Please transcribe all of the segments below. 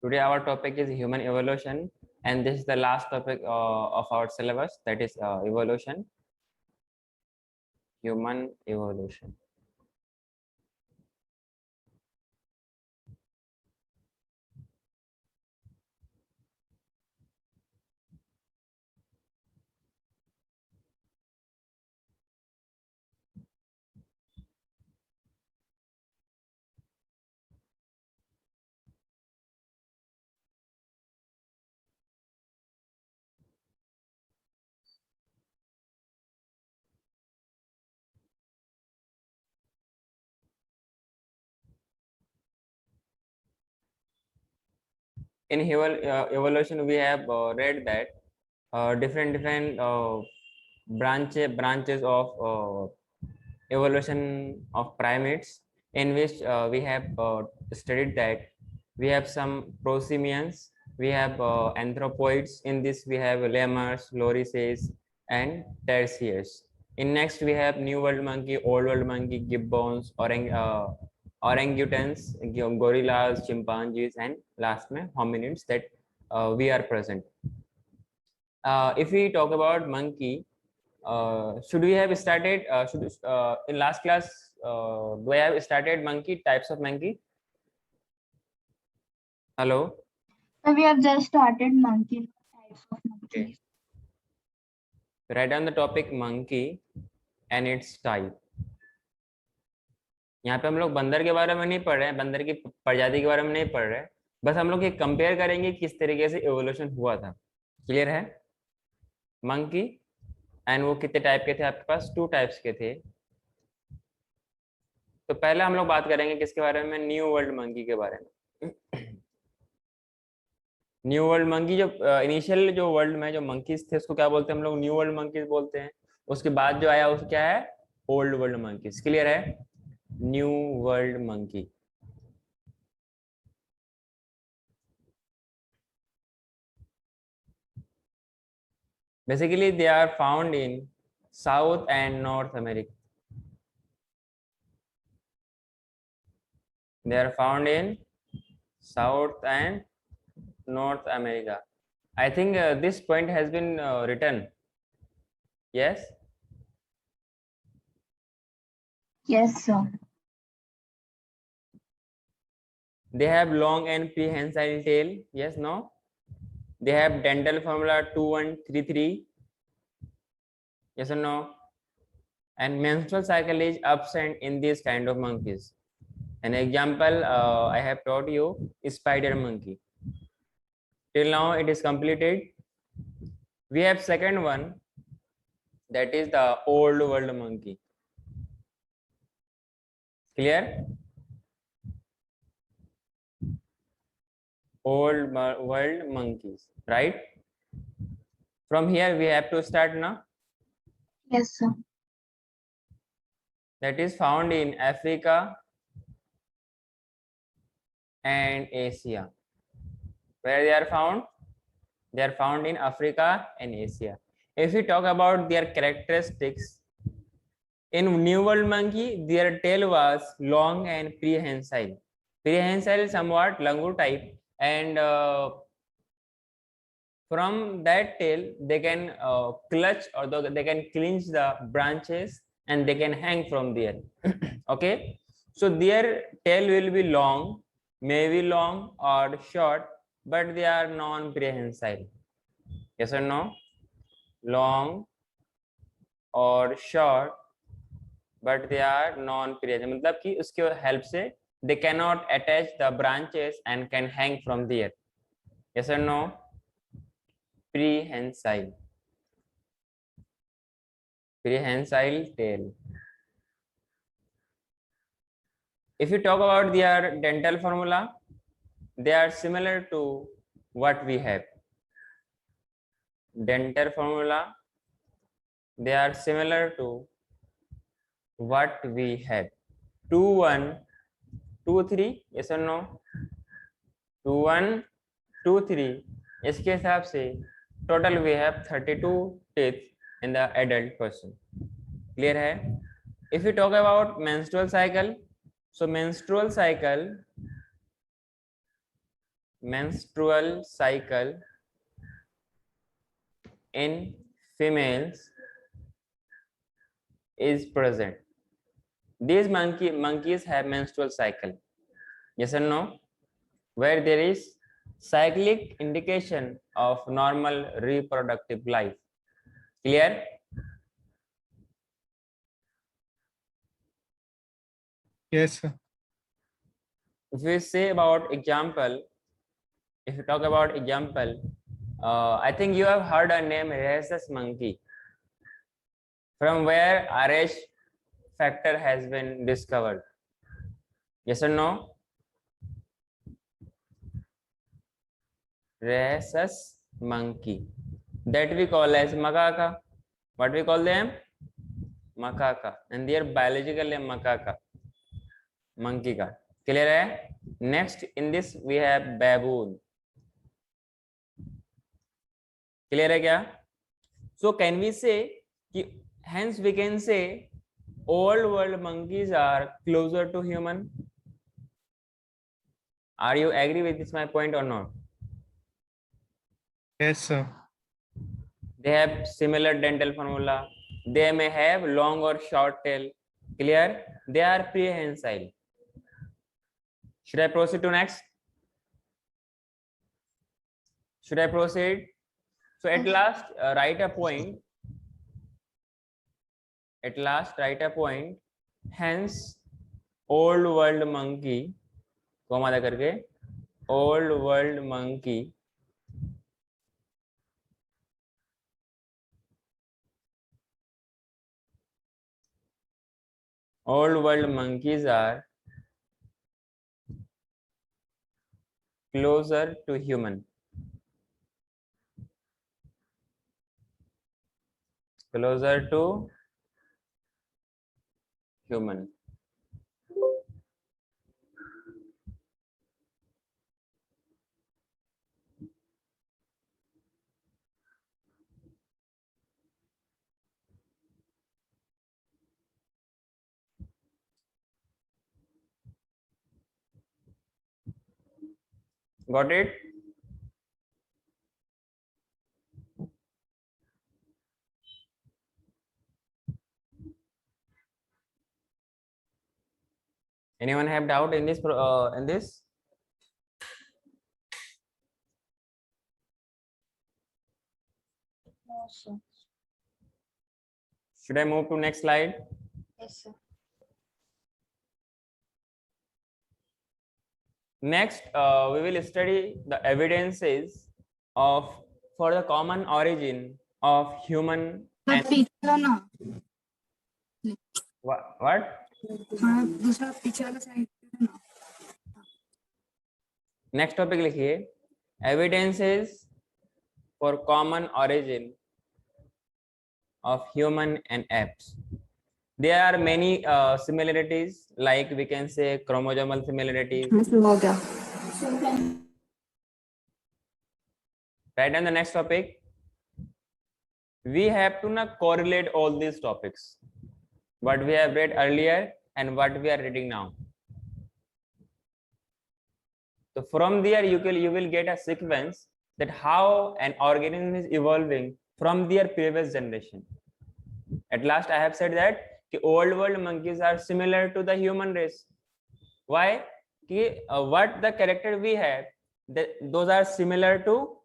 Today our topic is human evolution, and this is the last topic of our syllabus, that is evolution, human evolution. In evolution, we have read that different branches of evolution of primates, in which we have studied that we have some prosimians, we have anthropoids. In this we have lemurs, lorises, and tertiaries. In next we have new world monkey, old world monkey, gibbons, orangutans, gorillas, chimpanzees, and last में hominids that we are present. If we talk about monkey, should we have started in last class, do I have started monkey, types of monkey? Hello? So we have just started monkey, types of monkeys. Okay. Write down the topic monkey and its type. यहाँ पे हम लोग बंदर के बारे में नहीं पढ़ रहे हैं, बंदर की प्रजाति के बारे में नहीं पढ़ रहे हैं, बस हम लोग ये कंपेयर करेंगे किस तरीके से एवोल्यूशन हुआ था. क्लियर है? मंकी एंड वो कितने टाइप के थे आपके पास? 2 टाइप्स के थे. तो पहले हम लोग बात करेंगे किसके बारे में? न्यू वर्ल्ड मंकी के बारे में. न्यू वर्ल्ड मंकी, जो इनिशियल जो वर्ल्ड में जो मंकीज थे उसको क्या बोलते हैं हम लोग? न्यू वर्ल्ड मंकीज बोलते हैं. उसके बाद जो आया उसको क्या है? Old world monkeys. क्लियर है? New world monkey. Basically, they are found in South and North America. They are found in South and North America. I think this point has been written. Yes? Yes, sir. They have long and prehensile tail. Yes, no? They have dental formula 2133. Yes or no? And menstrual cycle is absent in this kind of monkeys. An example I have taught you is spider monkey. Till now it is completed. We have second one, that is the old world monkey. Clear? Old world monkeys, right? From here we have to start now. Yes, sir. That is found in Africa and Asia. Where they are found? They are found in Africa and Asia. If we talk about their characteristics, in New World monkey, their tail was long and prehensile. Prehensile somewhat langur type, and from that tail they can clutch, or they can clinch the branches, and they can hang from there. Okay, so their tail will be long, maybe long or short, but they are non-prehensile. Yes or no? Long or short, but they are non-prehensile. मतलब कि उसके help से they cannot attach the branches and can hang from there. Yes or no? Prehensile. Prehensile tail. If you talk about their dental formula, they are similar to what we have. Dental formula, they are similar to what we have. 2 1 2 3. Yes or no? 2 1 2 3. इसके हिसाब से total we have 32 teeth in the adult person. Clear है? If we talk about menstrual cycle, so menstrual cycle menstrual cycle in females is present. These monkeys have menstrual cycle. Yes or no? Where there is cyclic indication of normal reproductive life. Clear? Yes, sir. If we say about example, if you talk about example, I think you have heard a name rhesus monkey, from where RH factor has been discovered. Yes or no? Rhesus monkey, that we call as macaca. What we call them? Macaca, and their biological name macaca, monkey का. Clear है? Next in this we have baboon. Clear है क्या? So can we say कि hence we can say old world monkeys are closer to human? Are you agree with this my point or not? Yes, sir. They have similar dental formula. They may have long or short tail. Clear? They are prehensile. Should I proceed to next? Should I proceed? So at last, write a point. At last, write a point. Hence, old world monkey, comma लगा करके, old world monkey old world monkeys are closer to human. Closer to human. Got it? Anyone have doubt in this? In this? No, sir. Should I move to next slide? Yes, sir. Next, we will study the evidences of for the common origin of human and पीछे ना what? हाँ दूसरा पीछे वाला side ना Next topic लिखिए evidences for common origin of human and apes. There are many similarities, like we can say chromosomal similarities. हो गया Right, and the next topic, we have to now correlate all these topics, what we have read earlier and what we are reading now. So from there you will get a sequence that how an organism is evolving from their previous generation. At last I have said that the old world monkeys are similar to the human race. Why? What the character we have, those are similar to,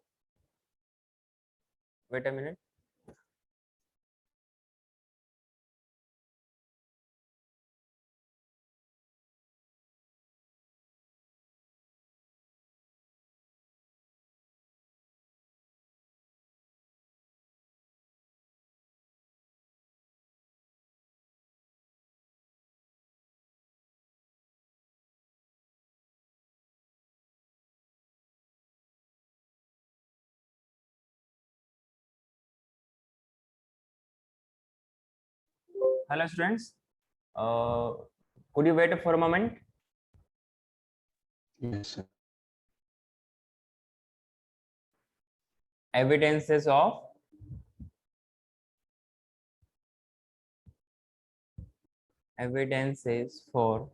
wait a minute. Hello students, could you wait for a moment? Yes, sir. Evidences for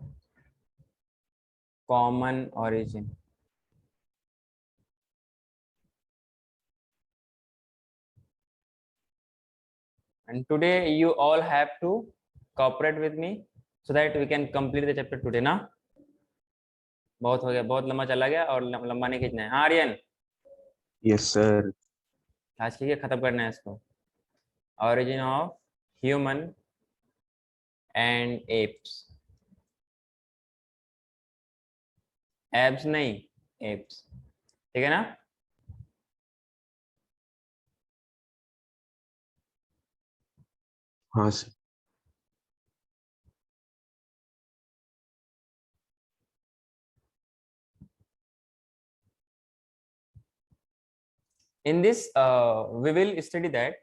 common origin. and today you all have to cooperate with me so that we can complete the chapter today ना। बहुत हो गया, बहुत लंबा चला गया और लंबा नहीं खींचना है। हाँ आर्यन, यस सर। आज के खत्म करना है इसको। Origin of human and apps, apps नहीं एप्स, ठीक है ना। हाँ sir. In this we will study that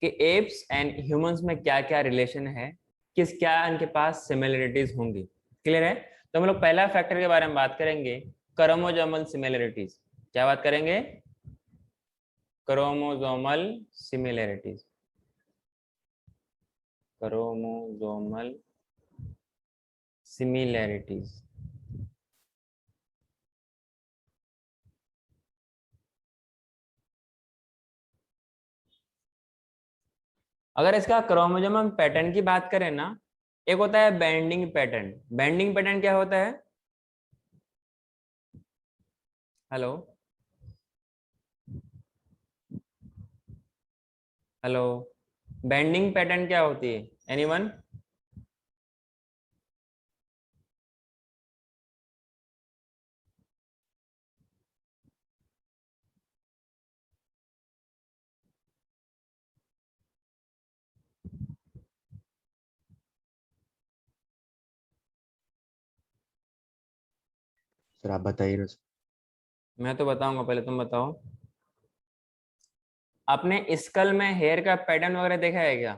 कि एप्स एंड ह्यूमंस में क्या क्या रिलेशन है, किस क्या इनके पास सिमिलरिटीज होंगी। क्लियर है। तो हम लोग पहला फैक्टर के बारे में बात करेंगे, क्रोमोसोमल सिमिलरिटीज। क्या बात करेंगे? Chromosomal similarities. Chromosomal similarities. अगर इसका क्रोमोसोम पैटर्न की बात करें ना, एक होता है बेंडिंग पैटर्न। बेंडिंग पैटर्न क्या होता है? हेलो हेलो, बेंडिंग पैटर्न क्या होती है? एनीवन? सर आप बताइए ना। मैं तो बताऊंगा, पहले तुम बताओ। आपने स्कल में हेयर का पैटर्न वगैरह देखा है क्या?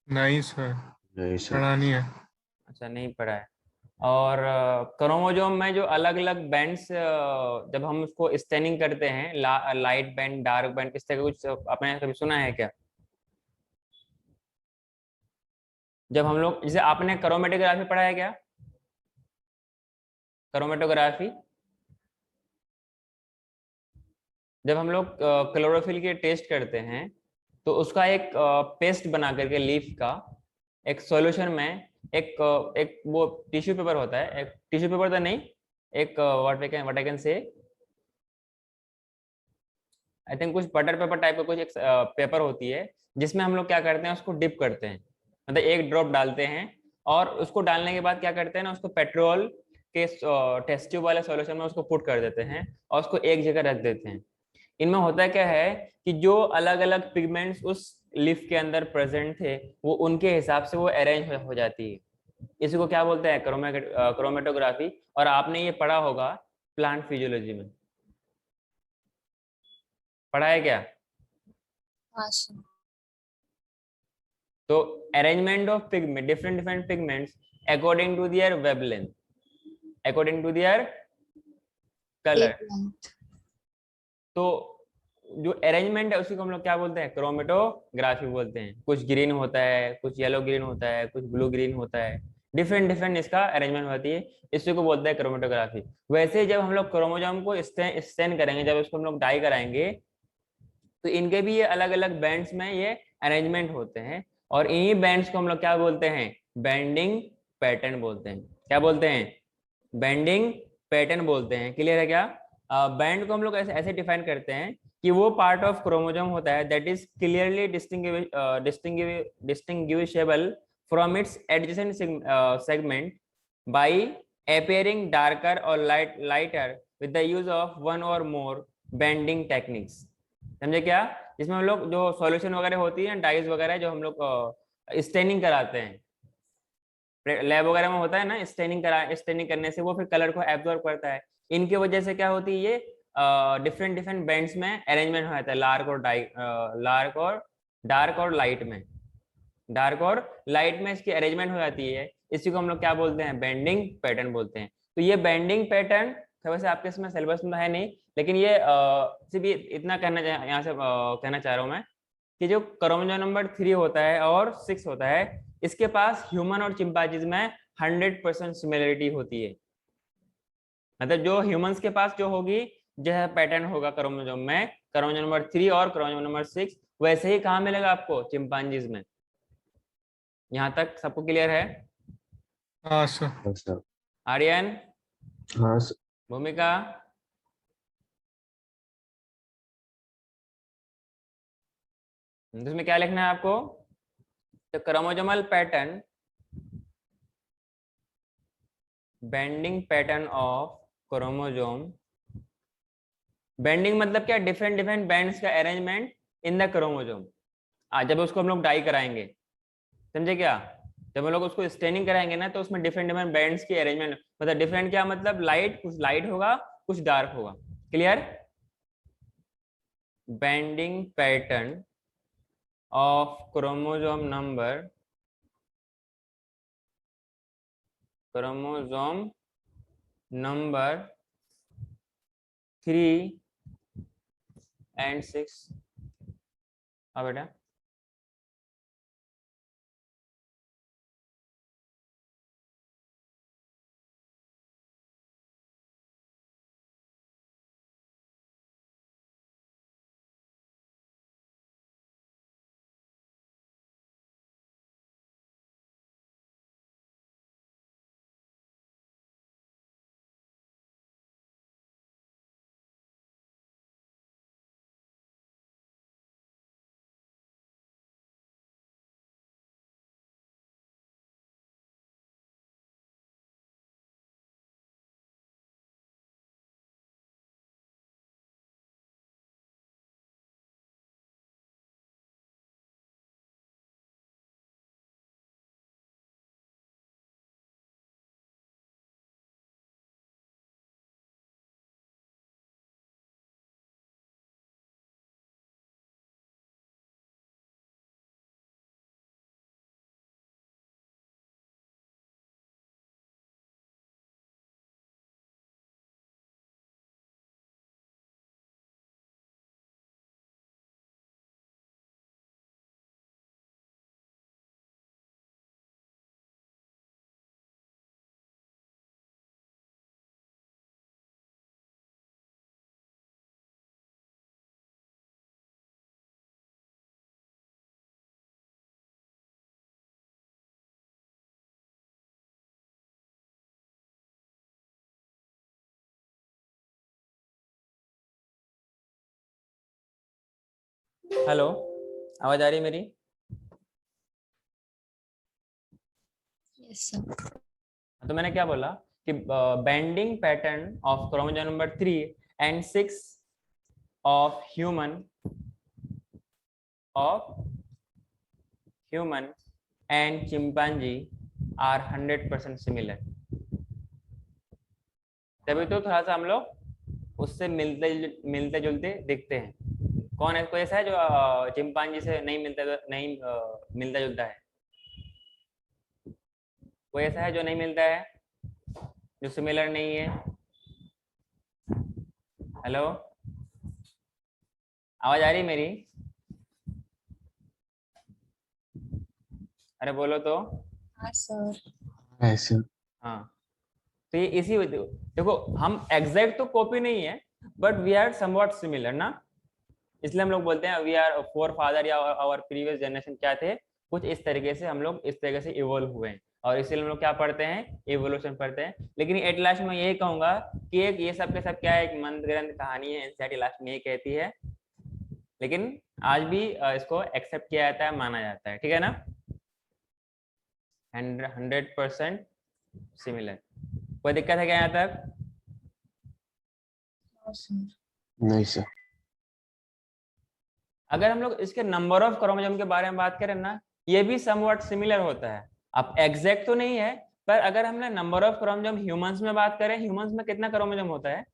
नहीं सर, नहीं सर। पढ़ा नहीं है। अच्छा, नहीं पढ़ा है। और क्रोमोसोम में जो अलग अलग बैंड्स, जब हम उसको स्टेनिंग करते हैं, लाइट बैंड, डार्क बैंड, इस तरह का कुछ आपने कभी सुना है क्या? जब हम लोग, जैसे आपने क्रोमेटोग्राफी पढ़ा है क्या? क्रोमेटोग्राफी, जब हम लोग क्लोरोफिल के टेस्ट करते हैं तो उसका एक पेस्ट बना करके लीफ का एक सॉल्यूशन में एक वो टिश्यू पेपर होता है, एक टिश्यू पेपर तो नहीं, एक what I can say, I think कुछ बटर पेपर टाइप का कुछ एक पेपर होती है, जिसमें हम लोग क्या करते हैं, उसको डिप करते हैं, मतलब एक ड्रॉप डालते हैं और उसको डालने के बाद क्या करते हैं ना, उसको पेट्रोल के टेस्ट ट्यूब वाले सॉल्यूशन में उसको पुट कर देते हैं और उसको एक जगह रख देते हैं। इनमें होता क्या है कि जो अलग अलग पिगमेंट्स उस लीफ के अंदर प्रेजेंट थे वो उनके हिसाब से वो अरेंज हो जाती है। इसी को क्या बोलते हैं? क्रोमेटोग्राफी। और आपने ये पढ़ा होगा प्लांट फिजियोलॉजी में, पढ़ा है क्या? तो arrangement of pigment, different pigments according to their wavelength, according to their colour. तो जो अरेंजमेंट है उसी को हम लोग क्या बोलते हैं? क्रोमेटोग्राफी बोलते हैं। कुछ ग्रीन होता है, कुछ येलो ग्रीन होता है, कुछ ब्लू ग्रीन होता है, डिफरेंट इसका अरेंजमेंट होती है, इसी को बोलते हैं क्रोमेटोग्राफी। वैसे जब हम लोग क्रोमोसोम को स्टेन करेंगे, जब इसको हम लोग डाई कराएंगे, तो इनके भी ये अलग अलग बैंड्स में ये अरेंजमेंट होते हैं और इन्हीं बैंड्स को हम लोग क्या बोलते हैं? बेंडिंग पैटर्न बोलते हैं। क्या बोलते हैं? बेंडिंग पैटर्न बोलते हैं। क्लियर है क्या? बैंड को हम लोग ऐसे डिफाइन करते हैं कि वो पार्ट ऑफ क्रोमोसोम होता है that is clearly distinguishable from its adjacent segment by appearing darker और lighter with the use of one और मोर बेंडिंग टेक्निक्स। समझे क्या? जिसमें हम लोग जो सॉल्यूशन वगैरह होती है, डाइज वगैरह, जो हम लोग स्टेनिंग कराते हैं लैब वगैरह में, होता है ना, स्टेनिंग करने से वो फिर कलर को एब्जॉर्ब करता है। इनकी वजह से क्या होती है, ये डिफरेंट बैंड्स में अरेंजमेंट हो जाता है, डार्क और लाइट में, डार्क और लाइट में इसकी अरेंजमेंट हो जाती है। इसी को हम लोग क्या बोलते हैं? बेंडिंग पैटर्न बोलते हैं। तो ये बेंडिंग पैटर्न वैसे आपके इसमें सिलेबस में है नहीं, लेकिन ये सिर्फ इतना यहाँ से कहना चाह रहा हूँ मैं कि जो क्रोमोसोम नंबर 3 होता है और 6 होता है, इसके पास ह्यूमन और चिंपांजीज में 100% सिमिलरिटी होती है। मतलब जो ह्यूमंस के पास जो होगी, जो है पैटर्न होगा क्रोमोसोम में, क्रोमोसोम नंबर 3 और क्रोमोसोम नंबर 6, वैसे ही कहाँ मिलेगा आपको, चिंपांजीज में। यहाँ तक सबको क्लियर है? हाँ सर। हाँ सर। आर्यन, हाँ सर। भूमिका, इसमें क्या लिखना है आपको? The chromosomal pattern, bending pattern of chromosome. Bending मतलब क्या? डिफरेंट डिफरेंट बैंड्स का अरेंजमेंट इन द क्रोमोसोम। आज जब उसको हम लोग डाई कराएंगे, समझे क्या? जब हम लोग उसको स्टेनिंग कराएंगे ना, तो उसमें डिफरेंट डिफरेंट बैंड्स की अरेंजमेंट, मतलब डिफरेंट क्या मतलब, लाइट, कुछ लाइट होगा, कुछ डार्क होगा। Clear? Bending pattern of chromosome number, chromosome number 3 and 6। हाँ बेटा, हेलो, आवाज आ रही है मेरी? Yes, sir. तो मैंने क्या बोला कि banding pattern of chromosome number 3 and 6 of human and chimpanzee are 100% similar. तभी तो थोड़ा सा हम लोग उससे मिलते जुलते दिखते हैं। कौन है, कोई ऐसा है जो चिंपांजी से नहीं मिलता जुलता है? कोई ऐसा है जो नहीं मिलता है, जो सिमिलर नहीं है? हेलो, आवाज आ रही है मेरी? अरे बोलो तो। हाँ सर। ऐसे। हाँ, तो ये इसी देखो, हम एग्जैक्ट तो कॉपी नहीं है, but we are somewhat similar ना। इसलिए हम लोग बोलते हैं वी आर फोर फादर, या आवर प्रीवियस जनरेशन क्या थे, कुछ इस तरीके से हम लोग इस तरीके से इवोल्व हुए हैं, और इसीलिए हम लोग क्या पढ़ते हैं, इवोल्यूशन पढ़ते हैं। लेकिन एट लास्ट में यही कहूंगा कि एक ये सब के सब क्या है, एक मंद ग्रंथ कहानी है, एनसीईआरटी लास्ट में यही कहती है, लेकिन आज भी इसको एक्सेप्ट किया जाता है, माना जाता है। ठीक है ना? 100% सिमिलर। कोई दिक्कत है क्या यहाँ तक? No, sir. नहीं सर। अगर हम लोग इसके नंबर ऑफ क्रोमोसोम के बारे में बात करें ना, ये भी समवॉट सिमिलर होता है। अब एग्जैक्ट तो नहीं है, पर अगर हमने नंबर ऑफ क्रोमोसोम ह्यूमंस में बात करें, ह्यूमंस में कितना क्रोमोसोम होता है?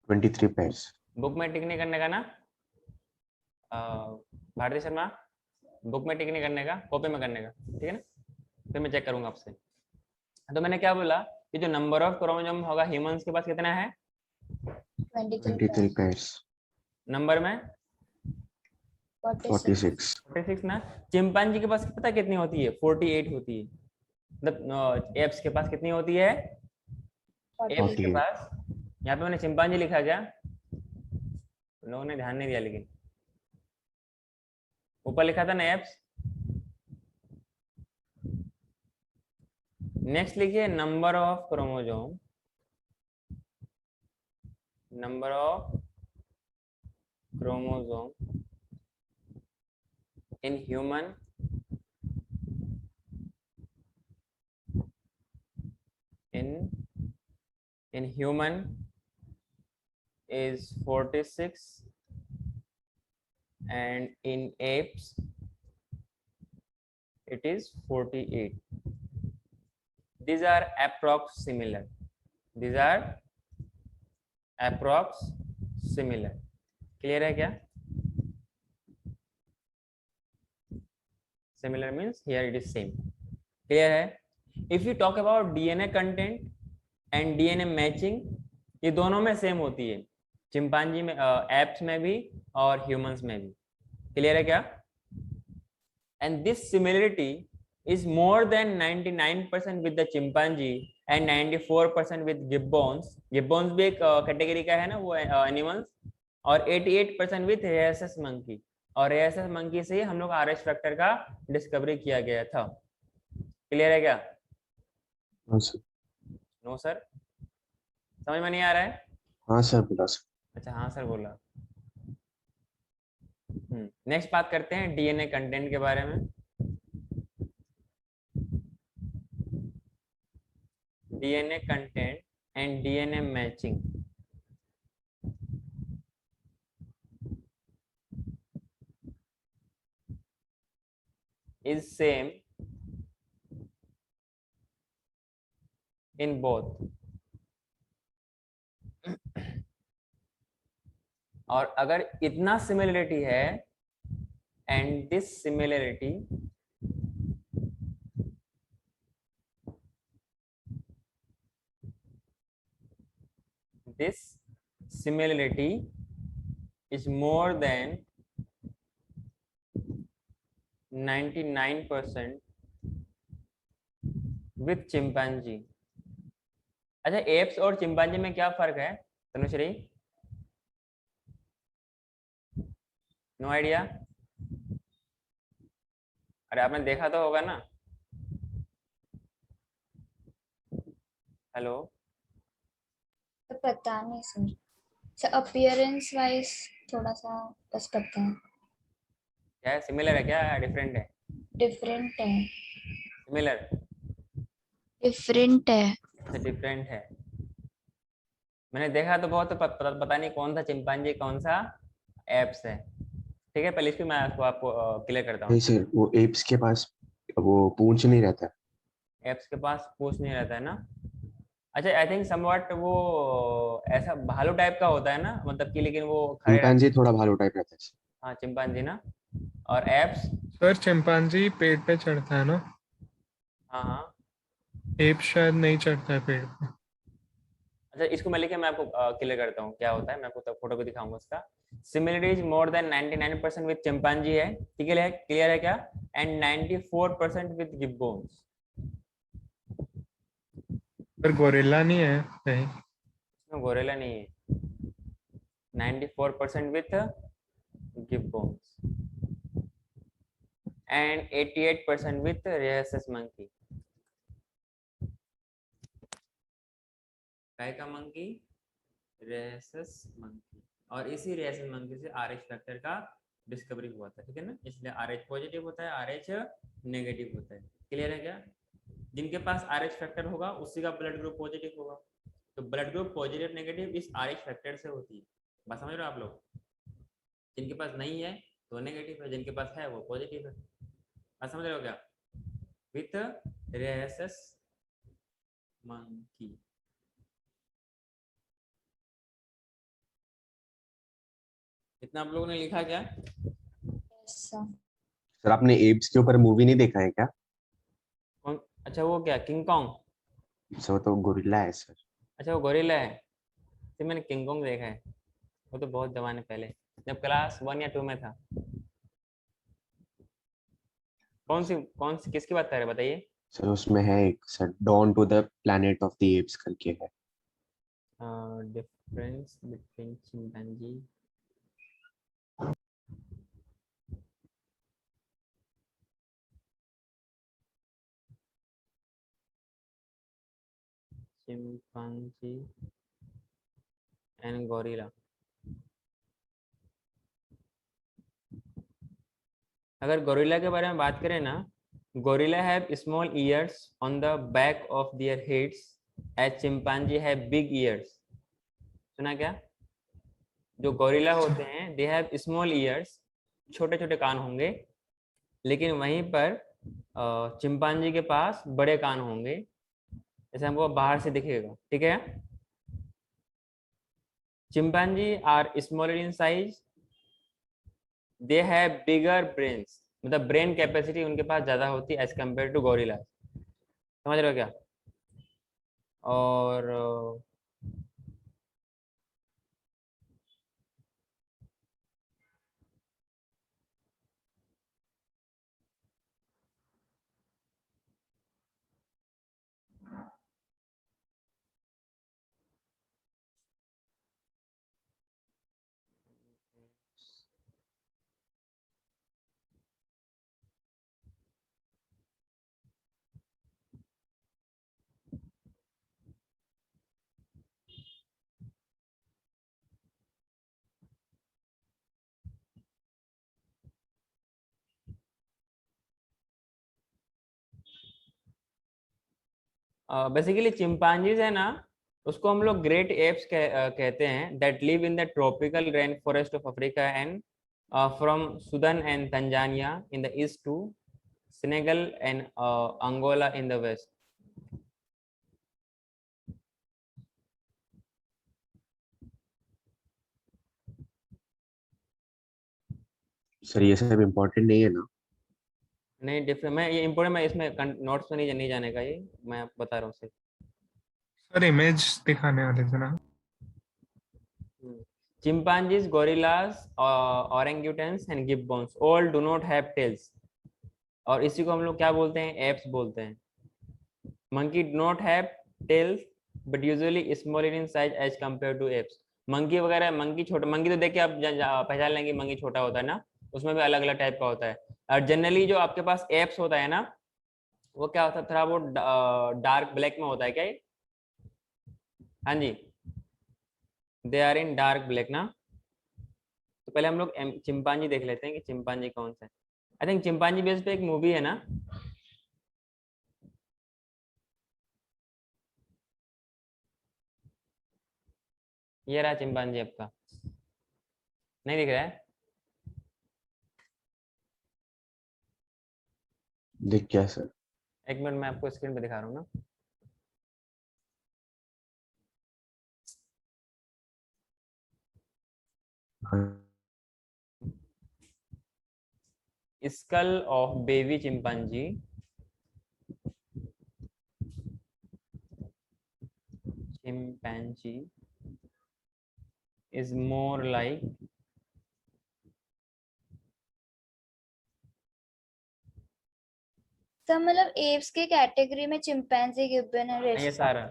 23 पेयर्स। बुक में टिक नहीं करने का ना भारती शर्मा, बुक में टिक नहीं करने का, कॉपी में करने का, ठीक है ना? फिर मैं चेक करूंगा आपसे। तो मैंने क्या बोला कि जो नंबर ऑफ क्रोमोसोम होगा ह्यूमंस के पास कितना है? 23 पेयर्स। नंबर में 46। 46 ना। चिंपांजी के पास पता कितनी होती है? 48 होती है। मतलब एप्स के पास कितनी होती है? एप्स के 48। पास, यहाँ पे मैंने चिंपांजी लिखा क्या? लोगों ने ध्यान नहीं दिया, लेकिन ऊपर लिखा था ना एप्स। नेक्स्ट लिखिए number of chromosome, number of chromosome in human in human is 46 and in apes it is 48. These are approx similar. These are approx similar. Clear है क्या? Similar means here it is same. Clear है? If you talk about DNA content and DNA matching, ये दोनों में same होती है, chimpanzee में, apps में भी और ह्यूमंस में भी. क्लियर है क्या? And this similarity is more than 99% with the chimpanzee and 94% with gibbons. Gibbons भी एक कैटेगरी का है ना, वो एनिमल्स. और 88% with rhesus monkey. और rhesus monkey से हम लोग RH फैक्टर का डिस्कवरी किया गया था. क्लियर है क्या? हाँ सर. नो सर, समझ में नहीं आ रहा है? हाँ सर बोला सर. अच्छा हाँ सर बोला. नेक्स्ट बात करते हैं डीएनए कंटेंट के बारे में. DNA content and DNA matching. is same in both. और अगर इतना सिमिलरिटी है and this similarity is more than 99% with chimpanzee. अच्छा, एप्स और चिंपांजी में क्या फर्क है तनुश्री? No idea? अरे आपने देखा तो होगा ना. हेलो, तो पता नहीं सर. सर अपीयरेंस वाइज थोड़ा सा बस पता है. क्या है? सिमिलर है क्या डिफरेंट है? डिफरेंट है. सिमिलर, डिफरेंट है. डिफरेंट है. मैंने देखा तो बहुत, पता नहीं कौन सा चिंपांजी कौन सा एप्स है. ठीक है, पहले इसको मैं आपको क्लियर करता हूँ. नहीं सर, वो एप्स के पास वो पूंछ नहीं रहता. एप्स के पास पूछ नहीं रहता है ना. अच्छा, आई थिंक समवट वो ऐसा भालू टाइप का होता है ना, मतलब कि, लेकिन वो खड़े चिंपांजी थोड़ा भालू टाइप रहता है. हाँ चिंपांजी ना. और एप्स, सर चिंपांजी पेड़ पे चढ़ता है ना, हाँ हाँ. एप शायद नहीं चढ़ता है पेड़ पे. अच्छा, इसको मैं लिखे, मैं आपको क्लियर करता हूँ क्या होता है. मैं आपको फोटो भी दिखाऊंगा उसका. Similarity is more than 99% with chimpanzee है. ठीक है, क्लियर है क्या? And 94% with gibbons. पर गोरिल्ला नहीं है कहीं. इसमें गोरिल्ला नहीं है. 94% with gibbons and 88% with rhesus monkey. काय का मंकी? rhesus monkey. और इसी rhesus monkey से RH फैक्टर का डिस्कवरी हुआ था. ठीक है ना, इसलिए RH पॉजिटिव होता है, RH नेगेटिव होता है. क्लियर है क्या? जिनके पास RH फैक्टर होगा उसी का ब्लड ग्रुप पॉजिटिव होगा. तो ब्लड ग्रुप पॉजिटिव नेगेटिव इस RH फैक्टर से होती है. बात समझ रहे हो आप लोग? जिनके पास नहीं है तो नेगेटिव है, जिनके पास है वो पॉजिटिव है. बात समझ रहे हो क्या? With rhesus monkey. इतना आप लोगों ने लिखा क्या? सर आपने एप्स के ऊपर मूवी नहीं देखा है क्या? कौन? अच्छा, वो क्या किंग कॉन्ग? सर वो तो गोरिल्ला है सर. अच्छा, वो गोरिल्ला है. तो मैंने किंग कॉन्ग देखा है, वो तो बहुत जमाने पहले, जब क्लास 1 या 2 में था. कौन सी किसकी बात कर रहे हैं बताइए? सर उसमें है एक sir, dawn to the planet of the apes करके है. Difference between chimpanzee chimpanzee and gorilla. अगर गोरिल्ला के बारे में बात करें ना, gorilla have small ears on the back of their heads as chimpanzee have big ears. सुना क्या? जो गोरिल्ला होते हैं दे हैव स्मॉल ईयर्स, छोटे छोटे कान होंगे, लेकिन वहीं पर चिंपांजी के पास बड़े कान होंगे, जैसे हमको बाहर से दिखेगा। ठीक है, chimpanzee are smaller in size, they have bigger brains, मतलब ब्रेन कैपेसिटी उनके पास ज्यादा होती है एज कम्पेयर टू गोरिल्ला। समझ रहे हो क्या? और बेसिकली चिंपांजीज है ना, उसको हम लोग ग्रेट एप्स कहते हैं, that live in the tropical rain forest of Africa and from Sudan and Tanzania in the east to Senegal and Angola in the west. Sir ये सब इम्पोर्टेंट नहीं है ना? नहीं डिफरेंट, मैं ये इम्पोर्टेंट, मैं इसमें नोट्स में नहीं जाने का, ये मैं आपको बता रहा हूँ सिर्फ। सर इमेज दिखाने वाले थे ना? Chimpanzees, gorillas, orangutans and gibbons all do not have tails, और इसी को हम लोग क्या बोलते हैं? एप्स बोलते हैं। Monkey do not have tails but usually smaller in size as compared to apes। Monkey वगैरह, मंकी छोटा, मंकी तो देख के आप पहचान लेंगे मंकी छोटा होता है ना, उसमें भी अलग अलग टाइप का होता है। और जनरली जो आपके पास एप्स होता है ना, वो क्या होता है, थोड़ा वो डार्क ब्लैक में होता है क्या ये? हाँ जी, they are in dark black ना। तो पहले हम लोग चिंपांजी देख लेते हैं कि चिंपांजी कौन सा है। आई थिंक चिंपांजी बेस पे एक मूवी है ना, ये रहा चिंपांजी आपका, नहीं दिख रहा है? दिख गया सर। एक मिनट मैं आपको स्क्रीन पे दिखा रहा हूँ ना। Skull of baby chimpanzee is more like तो मतलब एप्स के कैटेगरी में चिंपैंजी, गिब्बन और ये रेस्ट। सारा।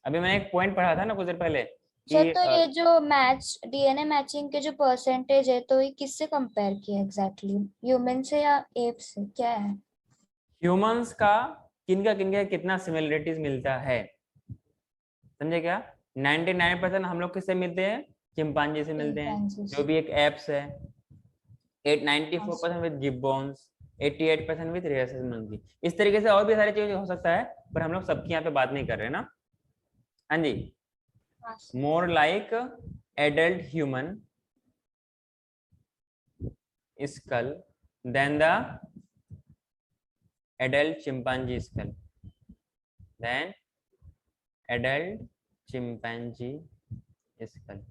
अभी मैंने एक पॉइंट पढ़ा था ना कुछ देर पहले सर कि तो ये जो मैच डीएनए मैचिंग के जो परसेंटेज है, तो ये किससे कंपेयर किया एग्जैक्टली? ह्यूमन से या एप से, क्या है? ह्यूमंस का किनका कितना सिमिलरिटीज मिलता है, समझे क्या? 99% हम लोग किससे मिलते हैं? चिंपांजी से मिलते हैं, चिंपैंजी। जो भी एक एप्स है। 94% विद गिब्बॉन्स, 88% विद rhesus monkey। इस तरीके से और भी सारी चीजें हो सकता है, पर हम लोग सबकी यहाँ पे बात नहीं कर रहे ना। हाँ जी, more like adult human skull than the adult chimpanzee skull, than adult chimpanzee skull।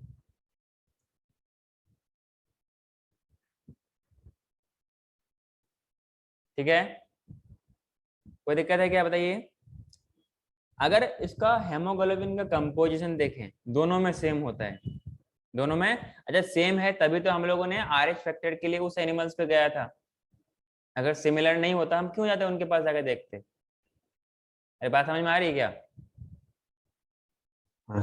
ठीक है, कोई दिक्कत है क्या बताइए? अगर इसका हेमोग्लोबिन का कंपोजिशन देखें, दोनों में सेम होता है, दोनों में। अच्छा सेम है तभी तो हम लोगों ने RH फैक्टर के लिए उस एनिमल्स पे गया था। अगर सिमिलर नहीं होता हम क्यों जाते उनके पास जाकर देखते? अरे बात समझ में आ रही है क्या? हाँ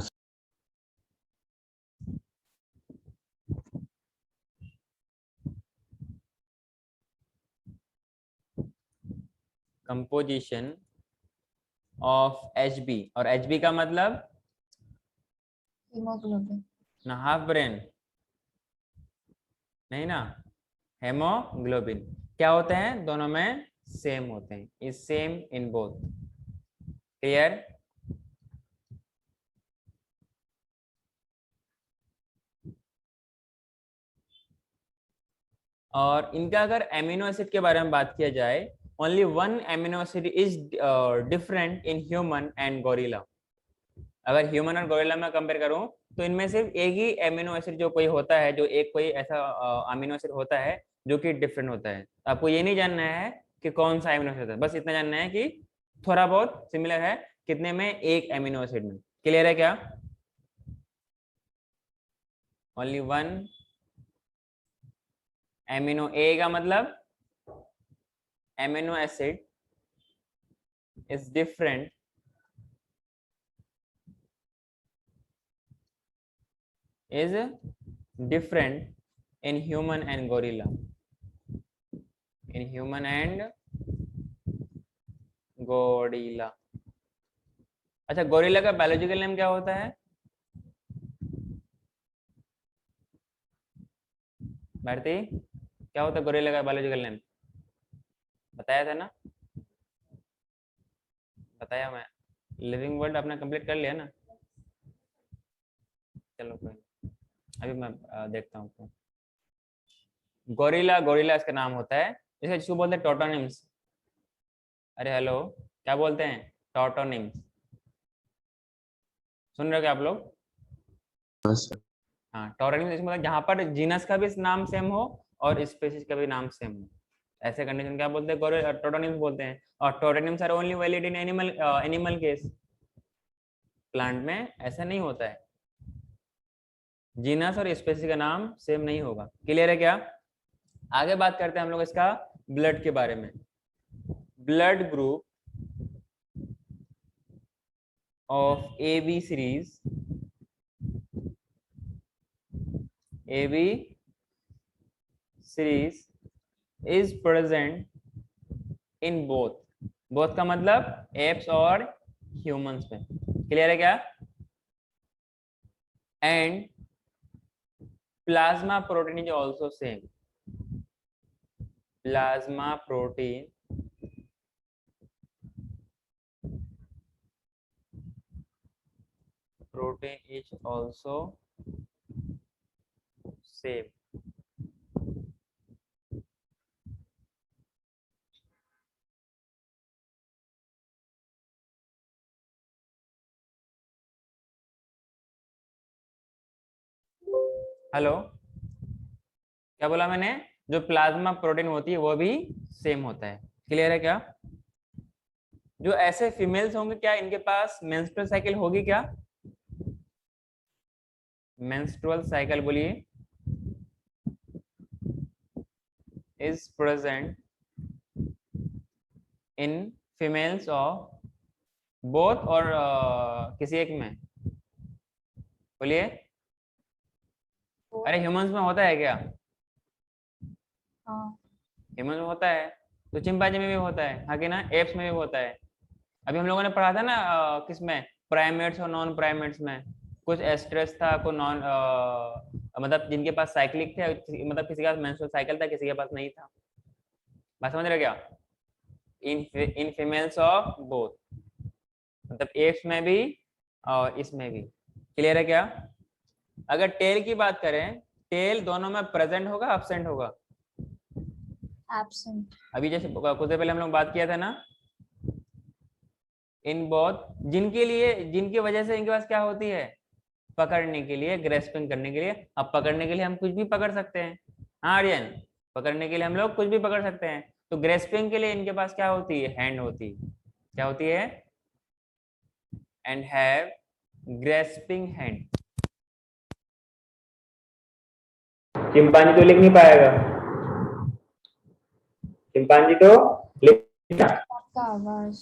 कंपोजिशन ऑफ HB, और HB का मतलब हीमोग्लोबिन। ना हाफ ब्रेन, नहीं ना, हेमोग्लोबिन। क्या होते हैं, दोनों में सेम होते हैं, is same in both. Clear? और इनका अगर एमिनो एसिड के बारे में बात किया जाए, only one amino acid is different in human and gorilla. अगर ह्यूमन और गोरिल्ला में कंपेयर करूं तो इनमें सिर्फ एक ही एमिनो एसिड जो कोई होता है, जो एक कोई ऐसा अमीनो एसिड होता है जो कि डिफरेंट होता है। आपको ये नहीं जानना है कि कौन सा एमिनो एसिड है, बस इतना जानना है कि थोड़ा बहुत सिमिलर है, कितने में, एक एमिनो एसिड में। क्लियर है क्या? ओनली वन एमिनो, ए का मतलब amino acid is different is different in human and gorilla, in human and gorilla। अच्छा, गोरिल्ला का बायोलॉजिकल नेम क्या होता है भारती? क्या होता है गोरिल्ला का बायोलॉजिकल नेम? बताया था ना, बताया मैं। लिविंग वर्ड आपने कंप्लीट कर लिया ना? चलो कोई नहीं। अभी मैं देखता हूँ। गोरिल्ला, गोरिल्ला इसका नाम होता है, इसे जिसको बोलते हैं टोटोनिम्स। अरे हेलो, क्या बोलते हैं? टोटोनिम्स। सुन रहे हो क्या आप लोग? Yes, sir. हाँ, टोटोनिम्स इसका मतलब जहाँ पर जीनस का भी नाम सेम हो और स्पीशीज का भी नाम सेम हो, ऐसे कंडीशन क्या बोलते हैं? टोटोनिम्स बोलते हैं। और tautonyms are only valid in animal case. Plant में ऐसा नहीं होता है, जीनस और स्पीशीज का नाम सेम नहीं होगा। क्लियर है क्या? आगे बात करते हैं हम लोग इसका ब्लड के बारे में। Blood group of AB series, AB series is present in both, both का मतलब एप्स और ह्यूमंस में। क्लियर है क्या? And plasma protein is also same, plasma protein is also same। Hello, क्या बोला मैंने? जो प्लाज्मा प्रोटीन होती है वो भी सेम होता है। क्लियर है क्या? जो ऐसे फीमेल्स होंगे, क्या इनके पास मेंस्ट्रुअल साइकिल होगी क्या? मेंस्ट्रुअल साइकिल बोलिए, is present in females of both, और किसी एक में बोलिए। अरे ह्यूमंस में होता है क्या? हाँ, ह्यूमन में होता है, तो चिंपांजी में भी होता है, हाँ कि ना? एप्स में भी होता है। अभी हम लोगों ने पढ़ा था ना किसमें, प्राइमेट्स और नॉन प्राइमेट्स में। कुछ एस्ट्रेस था, कुछ नॉन, मतलब जिनके पास साइक्लिक थे, मतलब किसी के पास मेंस्ट्रुअल साइकिल था, किसी के पास नहीं था। बात समझ रहे क्या? इन फीमेल्स ऑफ बोथ, मतलब एप्स में भी और इसमें भी। क्लियर है क्या? अगर टेल की बात करें, टेल दोनों में प्रेजेंट होगा, एब्सेंट होगा? एब्सेंट। अभी जैसे कुछ देर पहले हम लोग बात किया था ना, इन बोथ, जिनके लिए, जिनकी वजह से इनके पास क्या होती है, पकड़ने के लिए, ग्रेस्पिंग करने के लिए। अब पकड़ने के लिए हम कुछ भी पकड़ सकते हैं, हाँ आर्यन, पकड़ने के लिए हम लोग कुछ भी पकड़ सकते हैं। तो ग्रेस्पिंग के लिए इनके पास क्या होती है? हैंड होती है। क्या होती है? And have grasping hand. Chimpanzee तो लिख नहीं पाएगा, चिंपांजी तो लिख, आपका आवाज।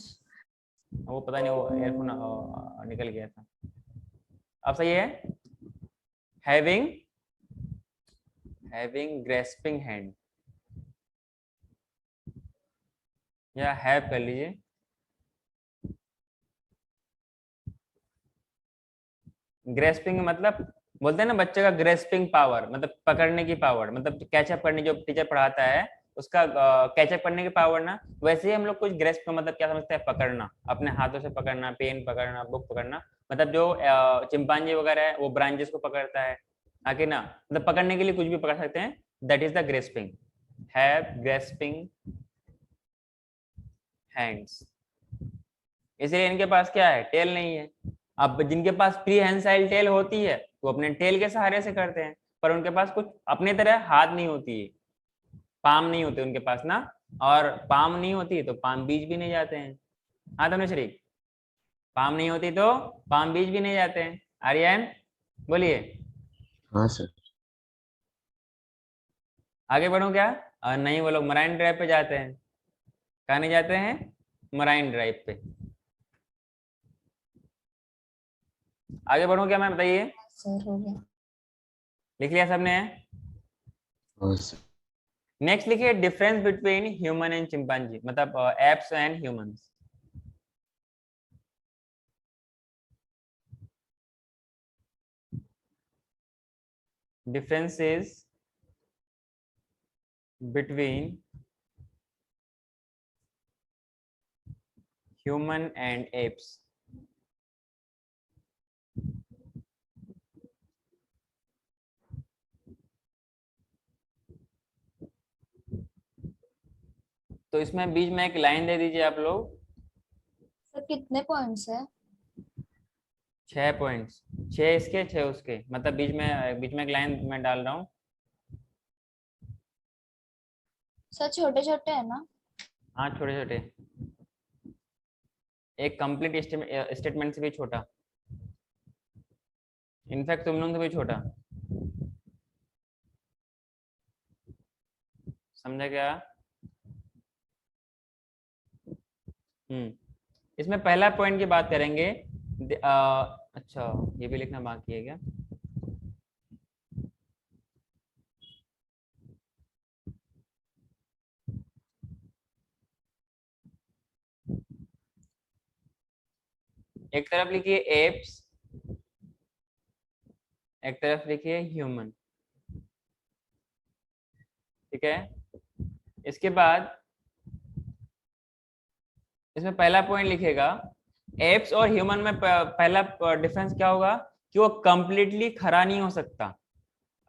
वो पता नहीं, वो एयरफोन निकल गया था। अब सही है, हैविंग, हैविंग ग्रेस्पिंग हैंड, या हैव कर लीजिए। ग्रेस्पिंग मतलब बोलते हैं ना बच्चे का ग्रेस्पिंग पावर, मतलब पकड़ने की पावर, मतलब कैचअप करने, जो टीचर पढ़ाता है उसका कैचअप करने की पावर ना, वैसे ही हम लोग कुछ ग्रेस्प का मतलब क्या समझते हैं, पकड़ना, अपने हाथों से पकड़ना, पेन पकड़ना, बुक पकड़ना, मतलब जो चिंपांजी वगैरह है वो ब्रांचेस को पकड़ता है, आगे ना, मतलब पकड़ने के लिए कुछ भी पकड़ सकते हैं, that is the grasping, have grasping hands. इसलिए इनके पास क्या है, टेल नहीं है। अब जिनके पास प्रीहेंसाइल टेल होती है वो अपने टेल के सहारे से करते हैं, पर उनके पास कुछ अपने तरह हाथ नहीं होती है, पाम नहीं होते उनके पास ना, और पाम नहीं होती तो पाम बीज भी नहीं जाते हैं। हाँ तनुश्री, पाम नहीं होती तो पाम बीज भी नहीं जाते हैं। आर्यन बोलिए, हाँ सर। आगे बढ़ूं क्या? नहीं, वो लोग मराइन ड्राइव पे जाते हैं। कहाँ नहीं जाते हैं? मराइन ड्राइव पे। आगे बढ़ूं क्या मैं, बताइए, सर हो गया। लिख लिया सबने? हाँ सर। नेक्स्ट लिखिए difference between human and chimpanzee, मतलब apes and humans. differences between human and apes। तो इसमें बीच में एक लाइन दे दीजिए आप लोग। सर कितने पॉइंट्स है? 6 पॉइंट्स, 6 इसके 6 उसके, मतलब बीच में एक लाइन मैं डाल रहा हूँ। सर छोटे छोटे है ना? हाँ छोटे छोटे, एक कंप्लीट स्टेटमेंट से भी छोटा, इनफैक्ट तुम लोगों से भी छोटा, समझा क्या? इसमें पहला पॉइंट की बात करेंगे। अच्छा, ये भी लिखना बाकी है क्या? एक तरफ लिखिए एप्स, एक तरफ लिखिए ह्यूमन, ठीक है? इसके बाद इसमें पहला पॉइंट लिखेगा, एप्स और ह्यूमन में पहला डिफरेंस क्या होगा कि वो कंप्लीटली खड़ा नहीं हो सकता,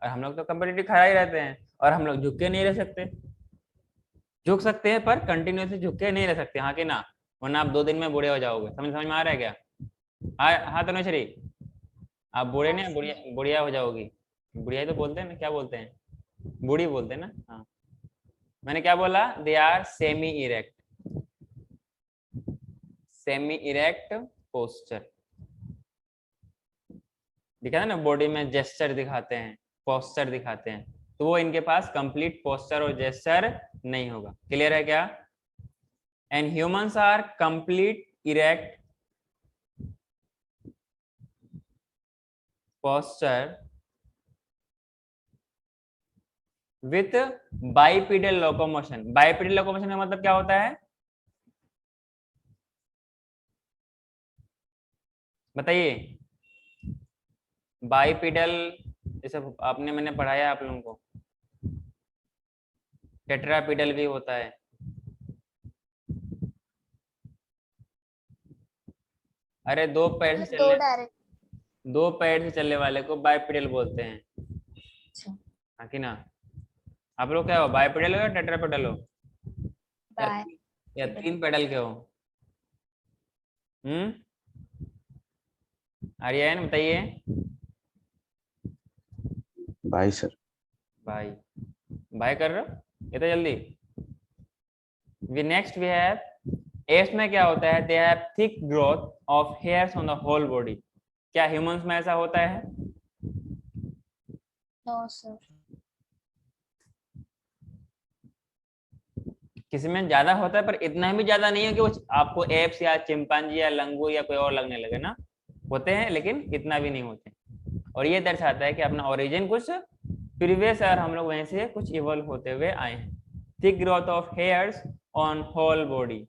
और हम लोग तो कंप्लीटली खड़ा ही रहते हैं, और हम लोग झुक के नहीं रह सकते, झुक सकते हैं पर कंटिन्यूसली झुक के नहीं रह सकते, हाँ कि ना, वरना आप 2 दिन में बूढ़े हो जाओगे। समझ में आ रहा है क्या? हाँ हाँ तनुश्री, आप बूढ़े नहीं, बुढ़िया बुढ़िया हो जाओगी। बुढ़िया ही तो बोलते हैं ना, क्या बोलते हैं, बूढ़ी बोलते हैं ना। हाँ, मैंने क्या बोला, they are semi erect, semi erect posture, दिखा है ना, बॉडी में जेस्चर दिखाते हैं, पोस्चर दिखाते हैं, तो वो इनके पास कंप्लीट पोस्चर और जेस्चर नहीं होगा। क्लियर है क्या? And humans are complete erect posture with bipedal locomotion. Bipedal locomotion का मतलब क्या होता है, बताइए? बाइपेडल, जैसे आपने, मैंने पढ़ाया आप लोगों को, टेट्रापेडल भी होता है। अरे दो पैर से दो चलने, डायरेक्ट। दो पैर से चलने वाले को बाइपेडल बोलते हैं, अच्छा, हाँ कि ना? आप लोग क्या हो, बाइपेडल हो या टेट्रापेडल हो, या, बाय। या 3 पेडल के हो? आर्यन बताइए। Bye sir. बाय, बाय कर रहे हो ये तो जल्दी। We next we have, apes में क्या होता है, they have thick growth of hairs on the whole body. क्या ह्यूमंस में ऐसा होता है? No sir. किसी में ज्यादा होता है, पर इतना भी ज्यादा नहीं है कि वो आपको एप्स या चिंपांजी या लंगूर या कोई और लगने लगे ना, होते हैं लेकिन इतना भी नहीं होते। और ये दर्शाता है कि अपना ओरिजिन कुछ प्रीवियस, और हम लोग वहीं से कुछ इवॉल्व होते हुए आए हैं। Thick growth of hairs on whole body.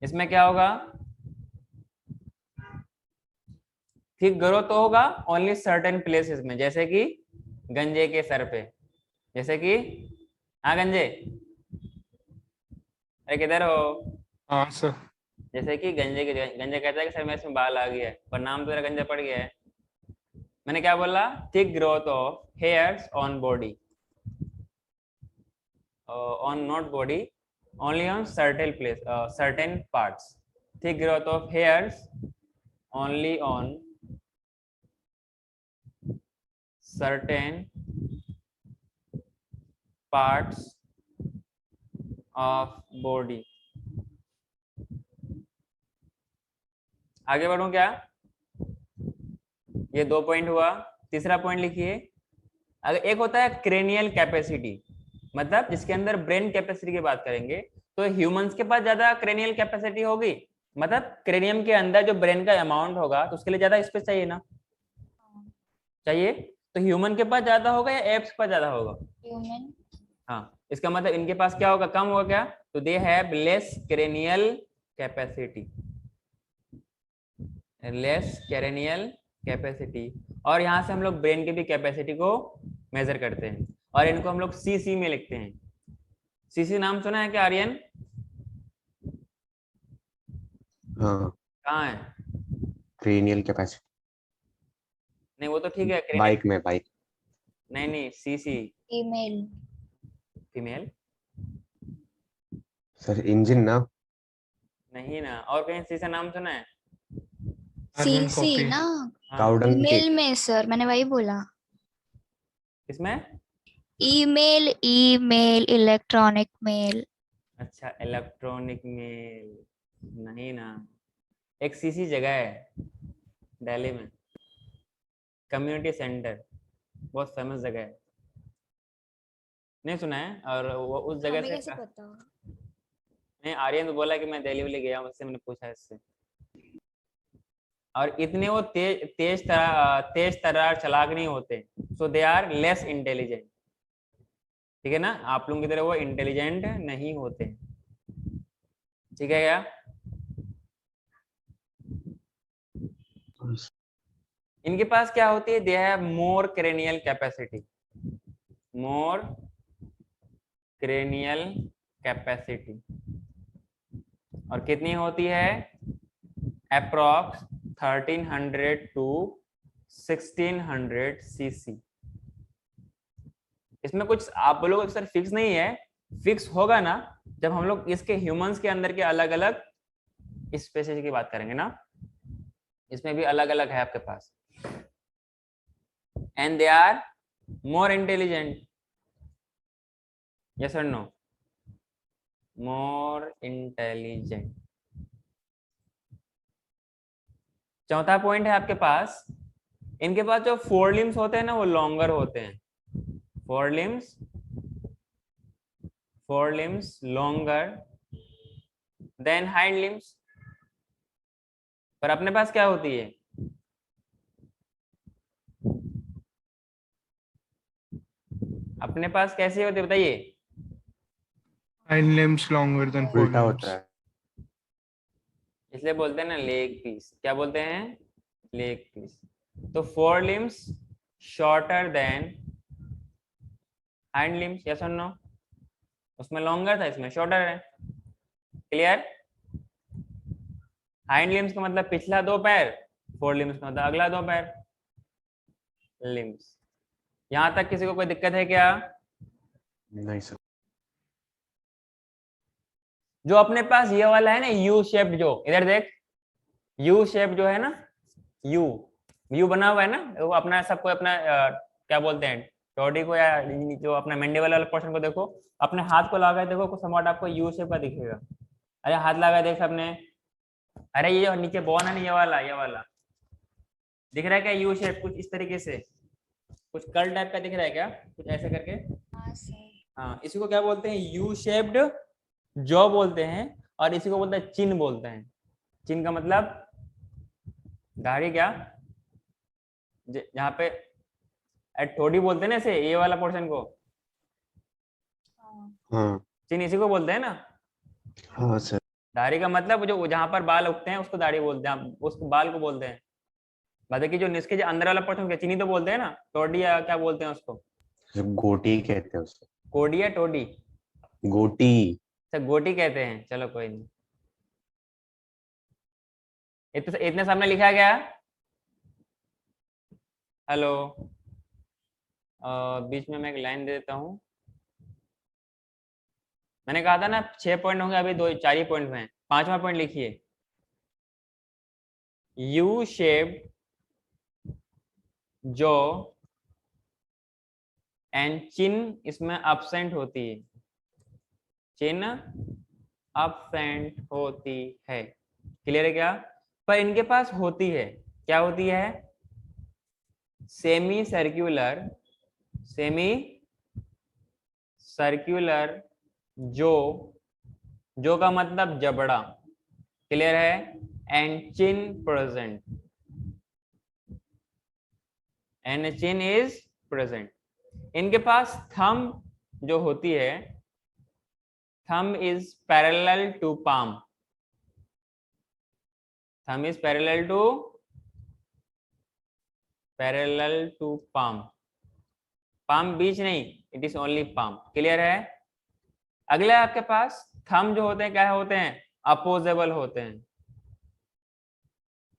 इसमें क्या होगा, थिक ग्रोथ तो होगा ओनली सर्टेन प्लेसेस में, जैसे कि गंजे के सर पे, जैसे कि, हाँ गंजे, अरे किधर हो, हाँ सर। जैसे कि गंजे कहता है कि सर मेरे इसमें बाल आ गया है, पर नाम तो तेरा गंजा पड़ गया है। मैंने क्या बोला, thick growth of hairs on body, on not body, only on certain place, certain parts. Thick growth of hairs only on certain parts of body. आगे बढ़ूं क्या, ये 2 पॉइंट हुआ। तीसरा पॉइंट लिखिए, अगर एक होता है क्रेनियल कैपेसिटी, मतलब जिसके अंदर ब्रेन कैपेसिटी की बात करेंगे, तो ह्यूमंस के पास ज्यादा क्रेनियल कैपेसिटी होगी, मतलब क्रेनियम के अंदर जो ब्रेन का अमाउंट होगा तो उसके लिए ज्यादा स्पेस चाहिए ना, चाहिए, तो ह्यूमन के पास ज्यादा होगा या एप्स के पास ज्यादा होगा, ह्यूमन। हाँ, इसका मतलब इनके पास क्या होगा, कम होगा क्या, तो they have less cranial capacity, less cranial capacity. और यहाँ से हम लोग ब्रेन की भी कैपेसिटी को मेजर करते हैं, और इनको हम लोग सीसी में लिखते हैं। सीसी नाम सुना है क्या आर्यन, हाँ, कहाँ है, cranial capacity. नहीं वो तो ठीक है, cranial, बाइक में, बाइक. नहीं नहीं, CC female. Female, sir engine ना. नहीं ना, और कहीं सीसा नाम सुना है, कार्बन सीसी कॉपी। ना, हाँ, काउडंग ईमेल किट. में सर, मैंने वही बोला। इसमें, ईमेल, ईमेल, इलेक्ट्रॉनिक मेल। अच्छा इलेक्ट्रॉनिक मेल, नहीं ना, एक सीसी जगह है दिल्ली में, कम्युनिटी सेंटर, बहुत फेमस जगह है, नहीं सुना है, और वो उस जगह हमें से कैसे पता। नहीं, आर्यन तो बोला कि मैं दिल्ली वाली गया हूँ, उससे मैंने पूछा इससे, और इतने वो तेज तर्रार चालाक नहीं होते, सो दे आर लेस इंटेलिजेंट, ठीक है ना, आप लोगों की तरह वो इंटेलिजेंट नहीं होते, ठीक है क्या, इनके पास क्या होती है, they have more cranial capacity, more cranial capacity, और कितनी होती है, अप्रॉक्स 1300 टू 1600 सीसी। इसमें कुछ आप बोलोगे सर फिक्स नहीं है, फिक्स होगा ना जब हम लोग इसके ह्यूमंस के अंदर के अलग अलग स्पेसीज की बात करेंगे ना, इसमें भी अलग अलग है आपके पास, and they are more intelligent, yes और नो, मोर इंटेलिजेंट। चौथा पॉइंट है आपके पास, इनके पास जो फोर लिम्स होते हैं ना वो लॉन्गर होते हैं, four limbs longer than hind limbs, पर अपने पास क्या होती है, अपने पास कैसी होती है बताइए, Hind limbs longer than उल्टा forelimbs. होता है. इसलिए बोलते हैं ना लेग पीस, क्या बोलते हैं, लेग पीस, तो four limbs shorter than hind limbs, yes और नो, उसमें लॉन्गर था इसमें शॉर्टर है, क्लियर, हाइंड लिम्स का मतलब पिछला 2 पैर, फोर लिम्स का मतलब अगला 2 पैर, लिम्स। यहां तक किसी को कोई दिक्कत है क्या, नहीं सर. जो अपने पास ये वाला है ना यू शेप, जो इधर देख, यू शेप जो है ना, यू यू बना हुआ है ना, वो अपना सबको अपना क्या बोलते हैं, टॉडी को, या जो अपना मैंडिबल वाला पोर्शन को देखो, अपने हाथ को लगा देखो, कुछ समझ आपको यू शेप का दिखेगा, अरे हाथ लगा देख सबने, अरे ये जो नीचे बोन है ना, ये वाला दिख रहा है क्या, यू शेप कुछ इस तरीके से, कुछ कर्ल टाइप का दिख रहा है क्या, कुछ ऐसे करके, हाँ सर। हाँ, इसी को क्या बोलते हैं, यू शेप्ड जॉ बोलते हैं, और इसी को बोलते हैं चिन बोलते हैं, चिन का मतलब दाढ़ी, क्या जहाँ पे ठोड़ी बोलते हैं ना, ऐसे ये वाला पोर्शन को हाँ। हाँ. चिन इसी को बोलते हैं ना, हाँ सर. दाढ़ी का मतलब जो जहां पर बाल उगते हैं उसको दाढ़ी बोलते हैं, उसको बाल को बोलते हैं। मतलब कि जो निसके जो अंदर वाला पोर्शन चीनी तो बोलते हैं ना, टोडी या क्या बोलते हैं उसको, गोटी कहते हैं उसे। कोडी या टोडी? गोटी। अच्छा गोटी कहते हैं, चलो कोई नहीं। इतने सामने लिखा गया। हेलो, बीच में मैं एक लाइन दे देता हूँ। मैंने कहा था ना 6 पॉइंट होंगे, अभी 4 ही पॉइंट में। 5वां पॉइंट लिखिए, यू शेप्ड जो एंड चिन इसमें absent होती है, चिन absent होती है। क्लियर है क्या? पर इनके पास होती है, क्या होती है? सेमी सर्कुलर, सेमी सर्कुलर जो, जो का मतलब जबड़ा। क्लियर है? And chin present, and chin is present. इनके पास थंब जो होती है, thumb is parallel to palm, thumb is parallel to palm, palm बीच नहीं, it is only palm. Clear है? अगला आपके पास थंब जो होते हैं क्या होते हैं? अपोजेबल होते हैं,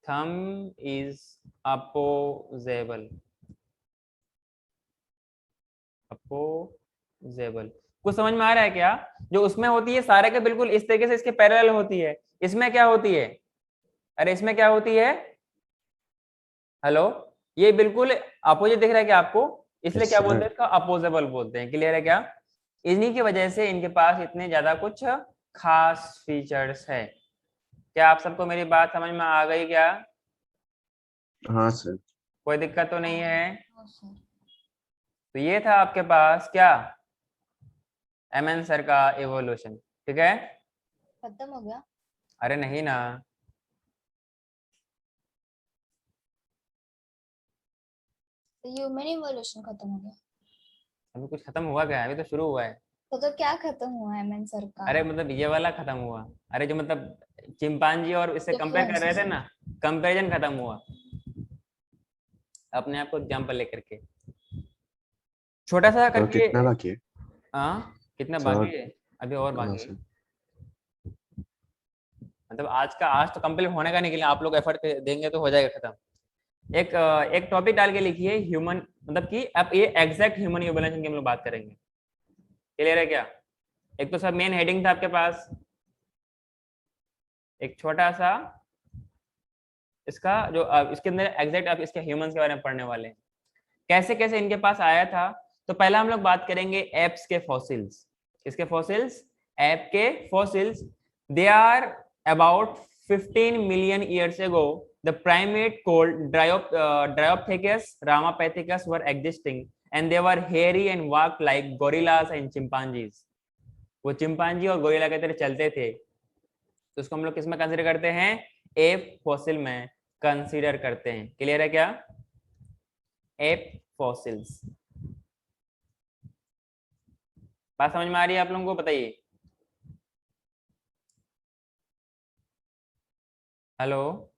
थंब इज अपोजेबल, अपोजेबल। कुछ समझ में आ रहा है क्या? जो उसमें होती है सारे के बिल्कुल इस तरीके से इसके पैरेलल होती है, इसमें क्या होती है? अरे इसमें क्या होती है? हेलो, ये बिल्कुल अपोजिट दिख रहा है क्या आपको? इसलिए Yes, क्या sir. बोलते हैं इसका? अपोजेबल बोलते हैं। क्लियर है क्या? इन्हीं की वजह से इनके पास इतने ज्यादा कुछ खास फीचर्स है। क्या आप सबको मेरी बात समझ में आ गई क्या? हाँ सर। कोई दिक्कत तो नहीं है? हाँ सर। तो ये था आपके पास क्या, एमएन सर का एवोल्यूशन। ठीक है? खत्म हो गया? अरे नहीं ना, ह्यूमन इवोल्यूशन खत्म हो गया? अभी कुछ खत्म हुआ क्या? अभी तो शुरू हुआ है। तो क्या खत्म हुआ है एमएन सर का? अरे मतलब ये वाला खत्म हुआ। अरे जो मतलब चिंपांजी और इससे कंपेयर कर रहे थे ना, कंपैरिजन खत्म हुआ। अपने आप को एग्जाम्पल लेकर के छोटा सा तो करके। कितना बाकी है? हाँ कितना सर। बाकी है? अभी और हाँ बाकी है। सर। मतलब आज तो कंप्लीट होने का नहीं, के लिए आप लोग एफर्ट देंगे तो हो जाएगा खत्म। एक टॉपिक डाल के लिखिए ह्यूमन, मतलब कि अब ये एग्जैक्ट ह्यूमन इवोल्यूशन की हम लोग बात करेंगे। क्लियर है क्या? एक तो सब मेन हेडिंग था आपके पास, एक छोटा सा इसका जो इसके अंदर एग्जैक्ट आप इसके ह्यूमंस के बारे में पढ़ने वाले हैं, कैसे कैसे इनके पास आया था। तो पहला हम लोग बात करेंगे एप्स के फॉसिल्स। किसके फॉसिल्स? एप के fossils. They are about 15 million years ago the primate called Dryopithecus ramapithecus were existing and they were hairy and walked like gorillas and chimpanzees। वो चिंपांजी और गोरिल्ला की तरह चलते थे। तो उसको हम लोग किस में कंसीडर करते हैं? एप फॉसिल में कंसीडर करते हैं। क्लियर है क्या? App fossils. बात समझ में आ रही है आप लोगों को? बताइए। हेलो,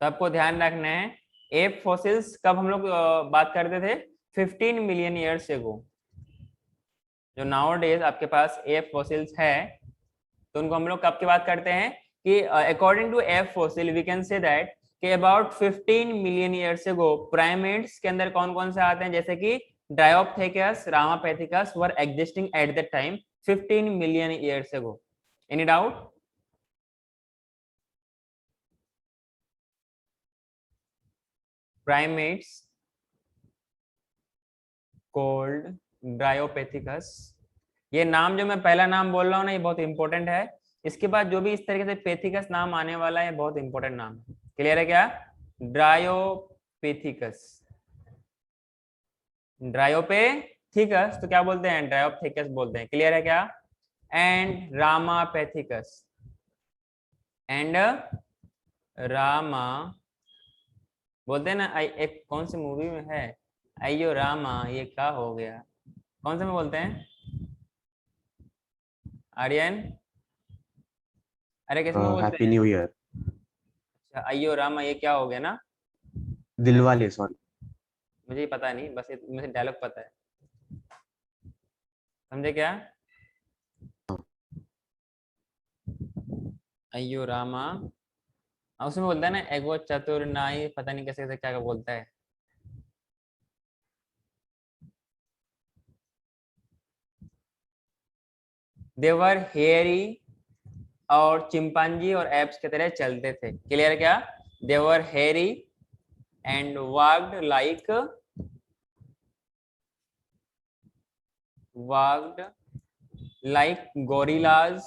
तो आपको ध्यान रखना है एप फॉसिल्स कब हम लोग बात करते थे? 15 मिलियन ईयर्स एगो। जो नाउ डेज आपके पास एप फॉसिल्स है, तो उनको हम लोग कब की बात करते हैं कि according to ape fossil we can say that कि about 15 million years ago primates के अंदर कौन कौन से आते हैं, जैसे कि Dryopithecus ramapithecus were existing at that time 15 million years ago। Any doubt? Primates called Dryopithecus। ये नाम जो मैं पहला नाम बोल रहा हूँ ना, ये बहुत इंपॉर्टेंट है। इसके बाद जो भी इस तरीके से पेथिकस नाम आने वाला है, बहुत इंपॉर्टेंट नाम है। क्लियर है क्या? ड्रायोपेथिकस, ड्रायोपेथिकस तो क्या बोलते हैं? ड्रायोपेथिकस बोलते हैं। क्लियर है क्या? एंड रामापेथिकस, एंड रामा बोलते हैं ना। एक कौन सी मूवी में है, अयो रामा ये क्या हो गया, कौन से में बोलते हैं? आर्यन अरे किस में बोलते हैप्पी हैं? New year. अच्छा, अयो रामा, ये क्या हो गया ना? दिल वाले, सॉरी। मुझे ये पता नहीं, बस मुझे डायलॉग पता है, समझे क्या? अयो रामा। उसमें बोलता है ना, एगो चतुर नाई, पता नहीं कैसे कैसे क्या क्या बोलता है। देवर हेयरी, और चिंपांजी और एप्स की तरह चलते थे। क्लियर क्या? देवर हेयरी एंड वाग्ड लाइक गोरिलाज।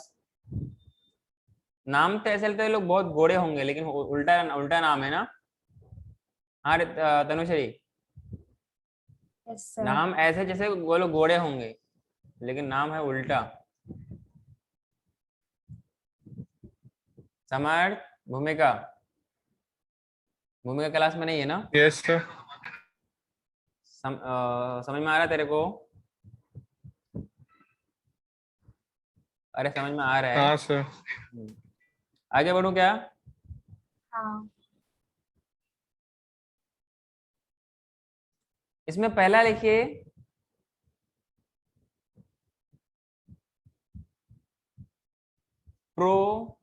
नाम तो ऐसे लगता है लोग बहुत गोरे होंगे, लेकिन उल्टा उल्टा नाम है ना। हाँ तनुश्री, यस सर। नाम ऐसे जैसे वो लोग गोरे होंगे, लेकिन नाम है उल्टा। समर्थ, भूमिका, भूमिका क्लास में नहीं है ना? Yes sir. समझ में आ रहा है तेरे को? अरे समझ में आ रहा है। हाँ सर। आगे बढ़ूं क्या? हाँ। इसमें पहला लिखिए, प्रो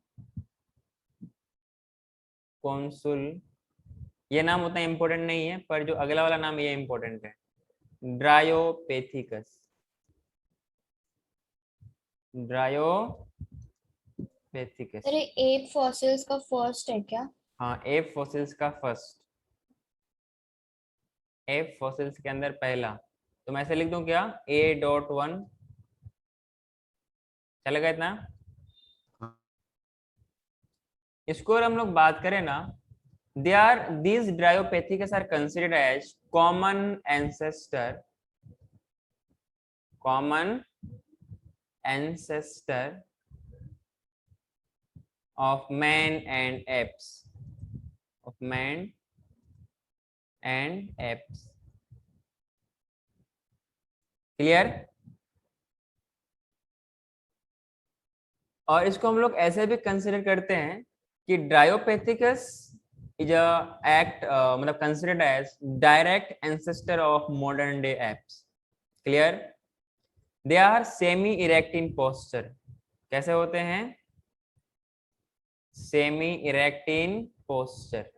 कॉन्सुल। ये नाम उतना इंपॉर्टेंट नहीं है, पर जो अगला वाला नाम ये इंपॉर्टेंट है। ड्रायोपेथिकस, ड्रायोपेथिकस। अरे एप फॉसिल्स का फर्स्ट है क्या? हाँ, एप फॉसिल्स का फर्स्ट, एप फॉसिल्स के अंदर पहला। तो मैं ऐसे लिख दूं क्या, A.1? चलेगा इतना? इसको अगर हम लोग बात करें ना, these Dryopithecus are considered as common ancestor of man and apes, of man and apes. Clear? और इसको हम लोग ऐसे भी कंसिडर करते हैं कि ड्रायोपेथिकस इज अ एक्ट, मतलब considered as direct ancestor of modern day apes. Clear? They are semi erect in posture. कैसे होते हैं? Semi erect in posture.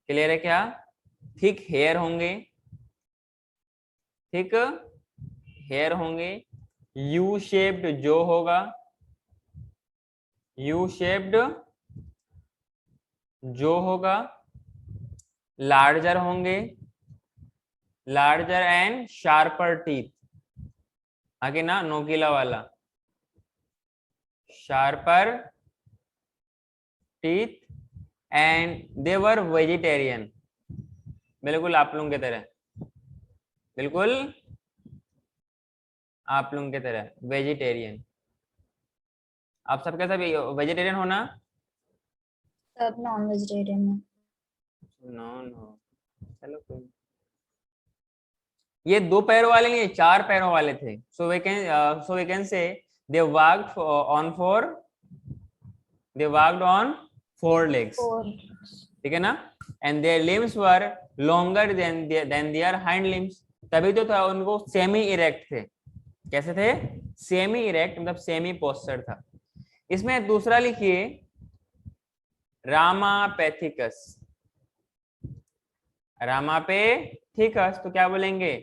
Clear है क्या? थिक हेयर होंगे, थिक हेयर होंगे, यू शेप्ड जो होगा, यू शेप्ड जो होगा, लार्जर होंगे, लार्जर एंड शार्पर टीथ। आगे ना नोकीला वाला, sharper teeth, and they were vegetarian. बिल्कुल आप लोगों की तरह, बिल्कुल आप लोगों की तरह वेजिटेरियन। आप सबके सब वेजिटेरियन हो ना? सब नॉन वेजिटेरियन है। नो नो, चलो कोई। ये 2 पैरों वाले नहीं, 4 पैरों वाले थे। सो we can say they walked on 4 legs। Four. ठीक है ना? And their limbs were longer than their hind limbs. तभी तो था उनको सेमी इरेक्ट थे। कैसे थे? सेमी इरेक्ट, मतलब सेमी पोस्चर था। इसमें दूसरा लिखिए, रामापेथिकस। रामापेथिकस तो क्या बोलेंगे?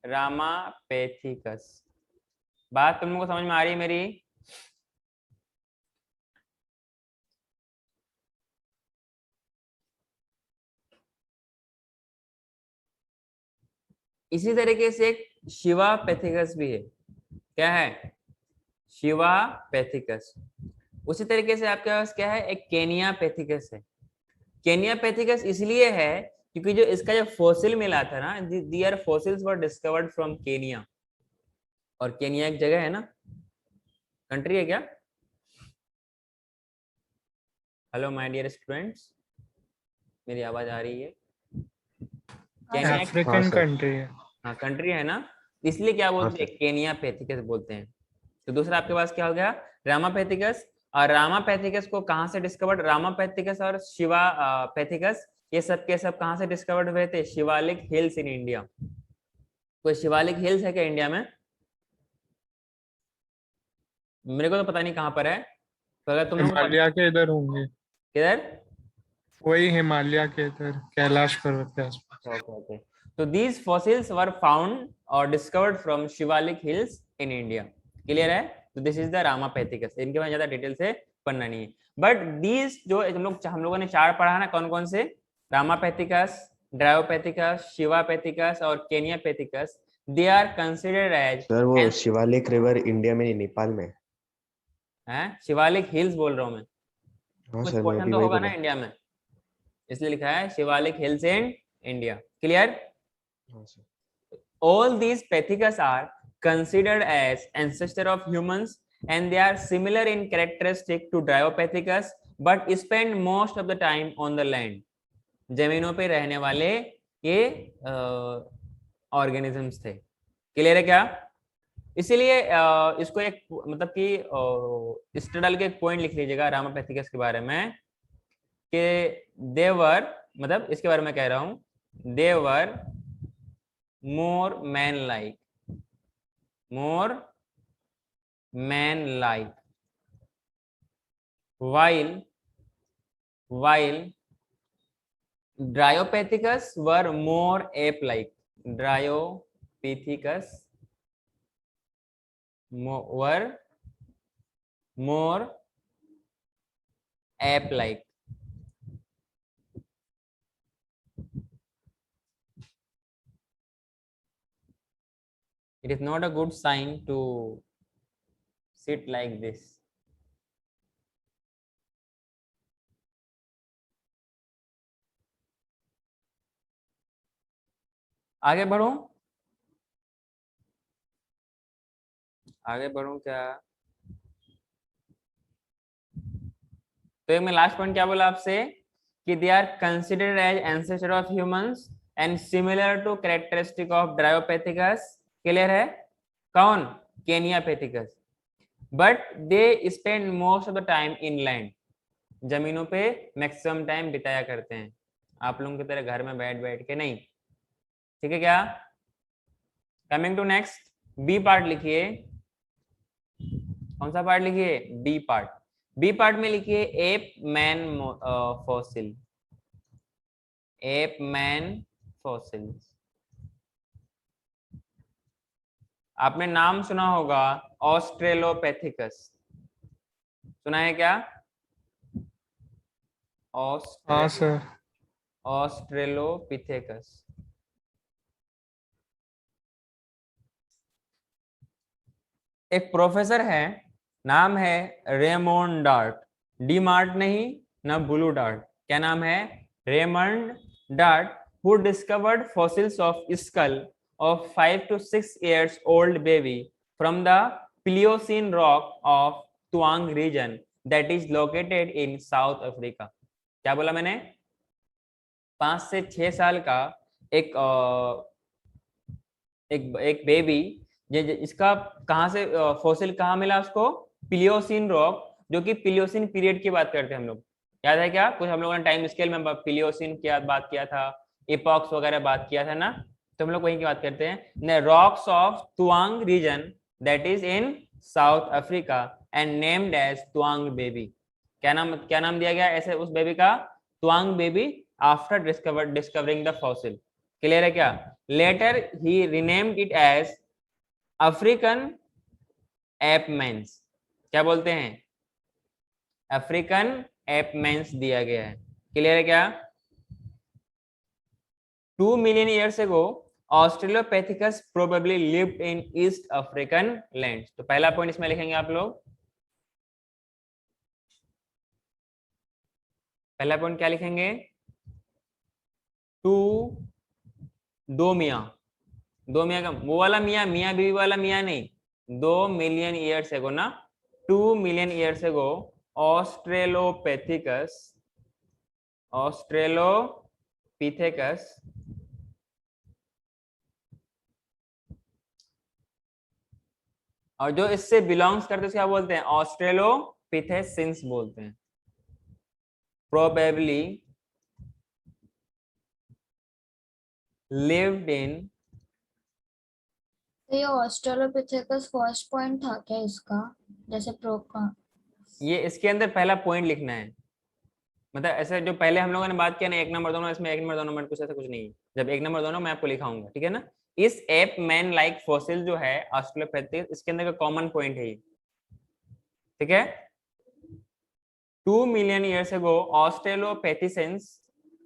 रामापेथिकस। बात तुम लोगों को समझ में आ रही है मेरी? इसी तरीके से एक शिवा पैथिकस भी है। क्या है? शिवा पैथिकस। उसी तरीके से आपके पास क्या है, एक केनिया पैथिकस है। केनिया पैथिकस इसलिए है क्योंकि जो इसका जो फॉसिल मिला था ना, there fossils were discovered from Kenya. और केनिया एक जगह है ना, कंट्री है क्या? हेलो माय डियर स्टूडेंट्स, मेरी आवाज आ रही है? केनिया हाँ अफ्रीकन सर। कंट्री है। हाँ कंट्री है ना, इसलिए क्या हाँ बोलते सर। हैं, केनिया पैथिकस बोलते हैं। तो दूसरा आपके पास क्या हो गया, रामापैथिकस। और रामापैथिकस को कहाँ से डिस्कवर्ड, रामापैथिकस और शिवा पैथिकस ये सब के सब कहाँ से डिस्कवर्ड हुए थे, शिवालिक हिल्स इन इंडिया। कोई शिवालिक हिल्स है क्या इंडिया में? मेरे को तो पता नहीं कहाँ पर है, तो अगर तुम लोग को हिमालय के इधर होंगे, किधर? वही हिमालय के इधर कैलाश पर्वत के आसपास। Okay, okay. So these fossils were found or discovered from Shivalik hills in India. Clear है? तो दिस इज द रामापैथिकस। इनके बारे में ज्यादा डिटेल से पढ़ना नहीं है, बट दीज जो हम लोगों ने चार पढ़ा ना, कौन कौन से, रामापैथिकस, ड्रायोपैथिकस, शिवापैथिकस और Kenyapithecus, they are considered as, sir वो शिवालिक रिवर इंडिया में नहीं, नेपाल में। हैं, शिवालिक हिल्स बोल रहा हूँ मैं, हाँ कुछ सर, मैं पोर्शन भी तो वही होगा बोला। ना इंडिया में, इसलिए लिखा है Shivalik hills in India. Clear? हाँ sir. All these Pethicus are considered as ancestor of humans and they are similar in characteristic to Dryopithecus but spend most of the time on the land. जमीनों पे रहने वाले ये organisms थे। Clear है क्या? इसीलिए इसको एक मतलब कि स्टडल के एक पॉइंट लिख लीजिएगा रामापैथिकस के बारे में कि देवर, मतलब इसके बारे में कह रहा हूं, देवर more man-like, more man-like, while Dryopithecus were more ape-like. Dryopithecus were more ape-like. It is not a good sign to sit like this. आगे बढ़ूं, आगे बढ़ूं क्या? तो एक मैं लास्ट पॉइंट क्या बोला आपसे कि they are considered as ancestor of humans and similar to characteristic of Dryopithecus. Clear है? कौन? Kenyapithecus. But they spend most of the time inland, जमीनों पे मैक्सिमम टाइम बिताया करते हैं, आप लोगों की तरह घर में बैठ बैठ के नहीं। ठीक है क्या? Coming to next, b part लिखिए। कौन सा पार्ट लिखिए? B part. बी पार्ट में लिखिए app man fossil, app man fossils. आपने नाम सुना होगा ऑस्ट्रेलोपैथिकस, सुना है क्या? हाँ सर। ऑस्ट्रेलोपिथेकस। एक प्रोफेसर है, नाम है रेमोंड डार्ट, डी मार्ट नहीं ना ब्लू डार्ट, क्या नाम है? Raymond dart, who discovered fossils of skull of 5 to 6 years old baby from the Pliocene rock of Tuang region that is located in South Africa. क्या बोला मैंने? 5 से 6 साल का एक एक बेबी, इसका कहाँ से फॉसिल कहाँ मिला उसको? प्लियोसिन रॉक, जो कि प्लियोसिन पीरियड की बात करते हैं हम लोग। याद है क्या? कुछ हम लोगों ने टाइम स्केल में प्लियोसिन की बात किया था, इपॉक्स वगैरह बात किया था ना, तो हम लोग वहीं की बात करते हैं। Rocks of Taung region that is in South Africa and named as Taung baby. क्या नाम दिया गया ऐसे उस बेबी का? Taung baby, after discovering the fossil. Clear है क्या? लेटर ही renamed it as African apemans. क्या बोलते हैं? अफ्रीकन एपमेंस दिया गया है। क्लियर है क्या? 2 million years ago Australopithecus probably lived in East African lands। तो पहला पॉइंट इसमें लिखेंगे आप लोग। पहला पॉइंट क्या लिखेंगे? दो मियाँ का, वो वाला मियाँ बीवी वाला मियाँ नहीं, 2 million years ago ना, 2 million years ago Australopithecus और जो इससे बिलोंग्स करते हैं क्या बोलते हैं? ऑस्ट्रेलोपिथेसिंस बोलते हैं। प्रोबेबली लिव्ड इन, तो ये ऑस्ट्रेलोपिथेकस फर्स्ट पॉइंट था क्या इसका, जैसे प्रो का? ये इसके अंदर पहला पॉइंट लिखना है। मतलब ऐसे जो पहले हम लोगों ने बात किया ना, 1 नंबर 2 नंबर, इसमें 1 नंबर 2 नंबर कुछ ऐसा कुछ नहीं है। जब 1 नंबर 2 नंबर मैं आपको लिखाऊंगा, ठीक है ना। इस एप मैन लाइक फॉसिल जो है ऑस्ट्रेलोपिथेकस, इसके अंदर का कॉमन पॉइंट है ये, ठीक है। 2 million years ago, Australopithecines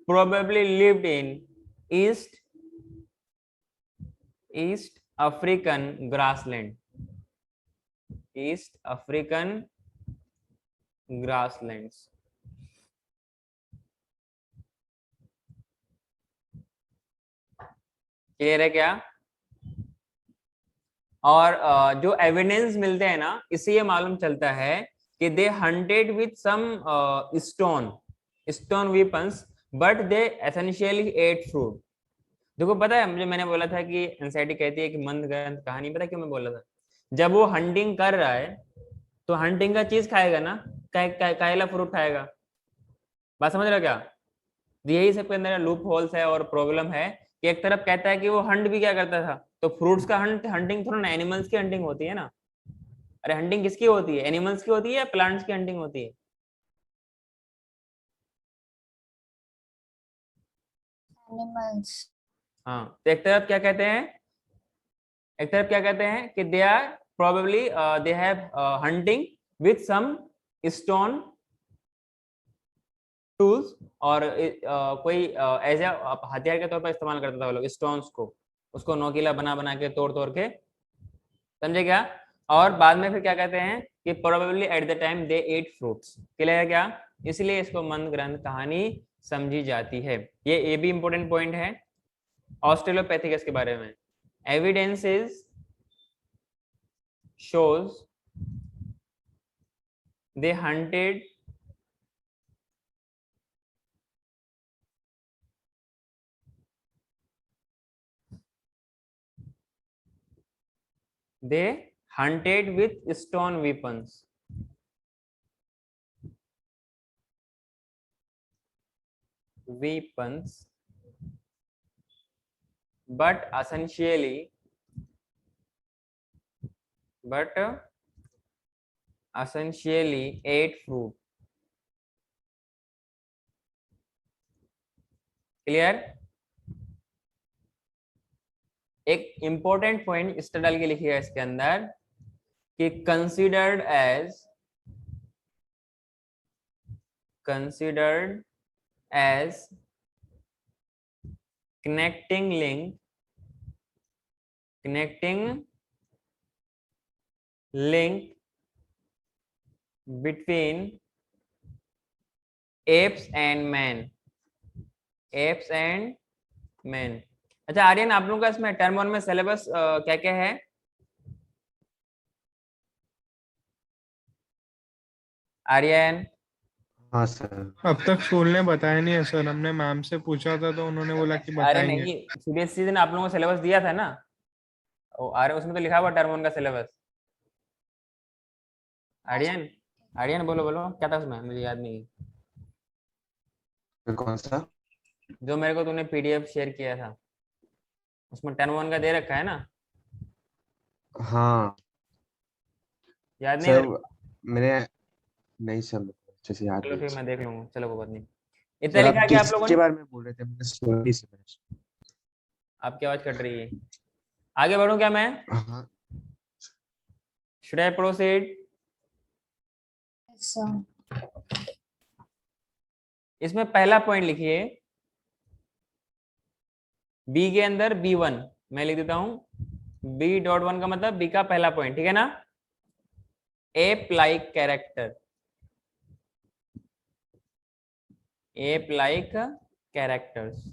probably lived in East African grassland. East African grasslands. Clear है क्या? और जो एविडेंस मिलते हैं ना, इससे ये मालूम चलता है कि they hunted with some stone weapons but they essentially ate fruit. देखो पता है मुझे, मैंने बोला था कि एंजाइटी कहती है कि मंद ग्रंथ कहानी, पता क्यों मैं बोला था? जब वो हंटिंग कर रहा है तो हंटिंग का चीज खाएगा ना, कायला फ्रूट खाएगा। बात समझ रहे हो क्या? यही सबके अंदर लूप होल्स है और प्रॉब्लम है कि एक तरफ कहता है कि वो हंट भी क्या करता था, तो फ्रूट्स का हंटिंग थोड़ा ना, एनिमल्स की हंटिंग होती है ना। अरे हंटिंग किसकी होती है? एनिमल्स की होती है या प्लांट्स की हंटिंग होती है? एनिमल्स। हाँ, तो एक तरफ क्या कहते हैं, एक तरफ क्या कहते हैं कि they are probably they have hunting with some stone tools, और कोई एज ए हथियार के तौर पर इस्तेमाल करता था वो लोग स्टोन्स को, उसको नोकीला बना बना के तोड़ तोड़ के, समझे क्या? और बाद में फिर क्या कहते हैं कि probably at the time they ate fruits. Clear है क्या? इसलिए इसको मंद ग्रंथ कहानी समझी जाती है। ये भी इंपॉर्टेंट पॉइंट है ऑस्ट्रेलोपैथिकस के बारे में। Evidences shows they hunted with stone weapons. But essentially ate fruit. Clear? एक इंपॉर्टेंट पॉइंट इस डाल के लिखिएगा इसके अंदर कि considered as connecting link between apes and man. अच्छा आर्यन, आप लोगों का इसमें टर्म 1 में सिलेबस क्या क्या है? आर्यन? हाँ सर। अब तक स्कूल ने बताया नहीं है सर, हमने मैम से पूछा था तो उन्होंने बोला कि अरे बताएंगे। नहीं, सीबीएसई ने आप लोगों को सिलेबस दिया था ना, अरे उसमें तो लिखा हुआ टर्म 1 का सिलेबस। आर्यन, आर्यन बोलो बोलो क्या था उसमें, मुझे याद नहीं। कौन सा? जो मेरे को तूने पीडीएफ शेयर किया था उसमें टर्म 1 का दे रखा है ना? हाँ याद नहीं सर, तेरे को? मैंने नहीं सर, अच्छे से याद चलो नहीं। फिर मैं देख लूंगा, चलो कोई बात नहीं। इतना सर लिखा आप है कि आप लोगों किसके ने? बारे में बोल रहे थे? मैंने सुनी सर। आपकी आवाज कट रही है। आगे बढ़ूं क्या मैं? हाँ शुड आई प्रोसीड? अच्छा, इसमें पहला पॉइंट लिखिए, बी के अंदर B1 मैं लिख देता हूं। B.1 का मतलब बी का पहला पॉइंट, ठीक है ना? Ape like character, ape like characters.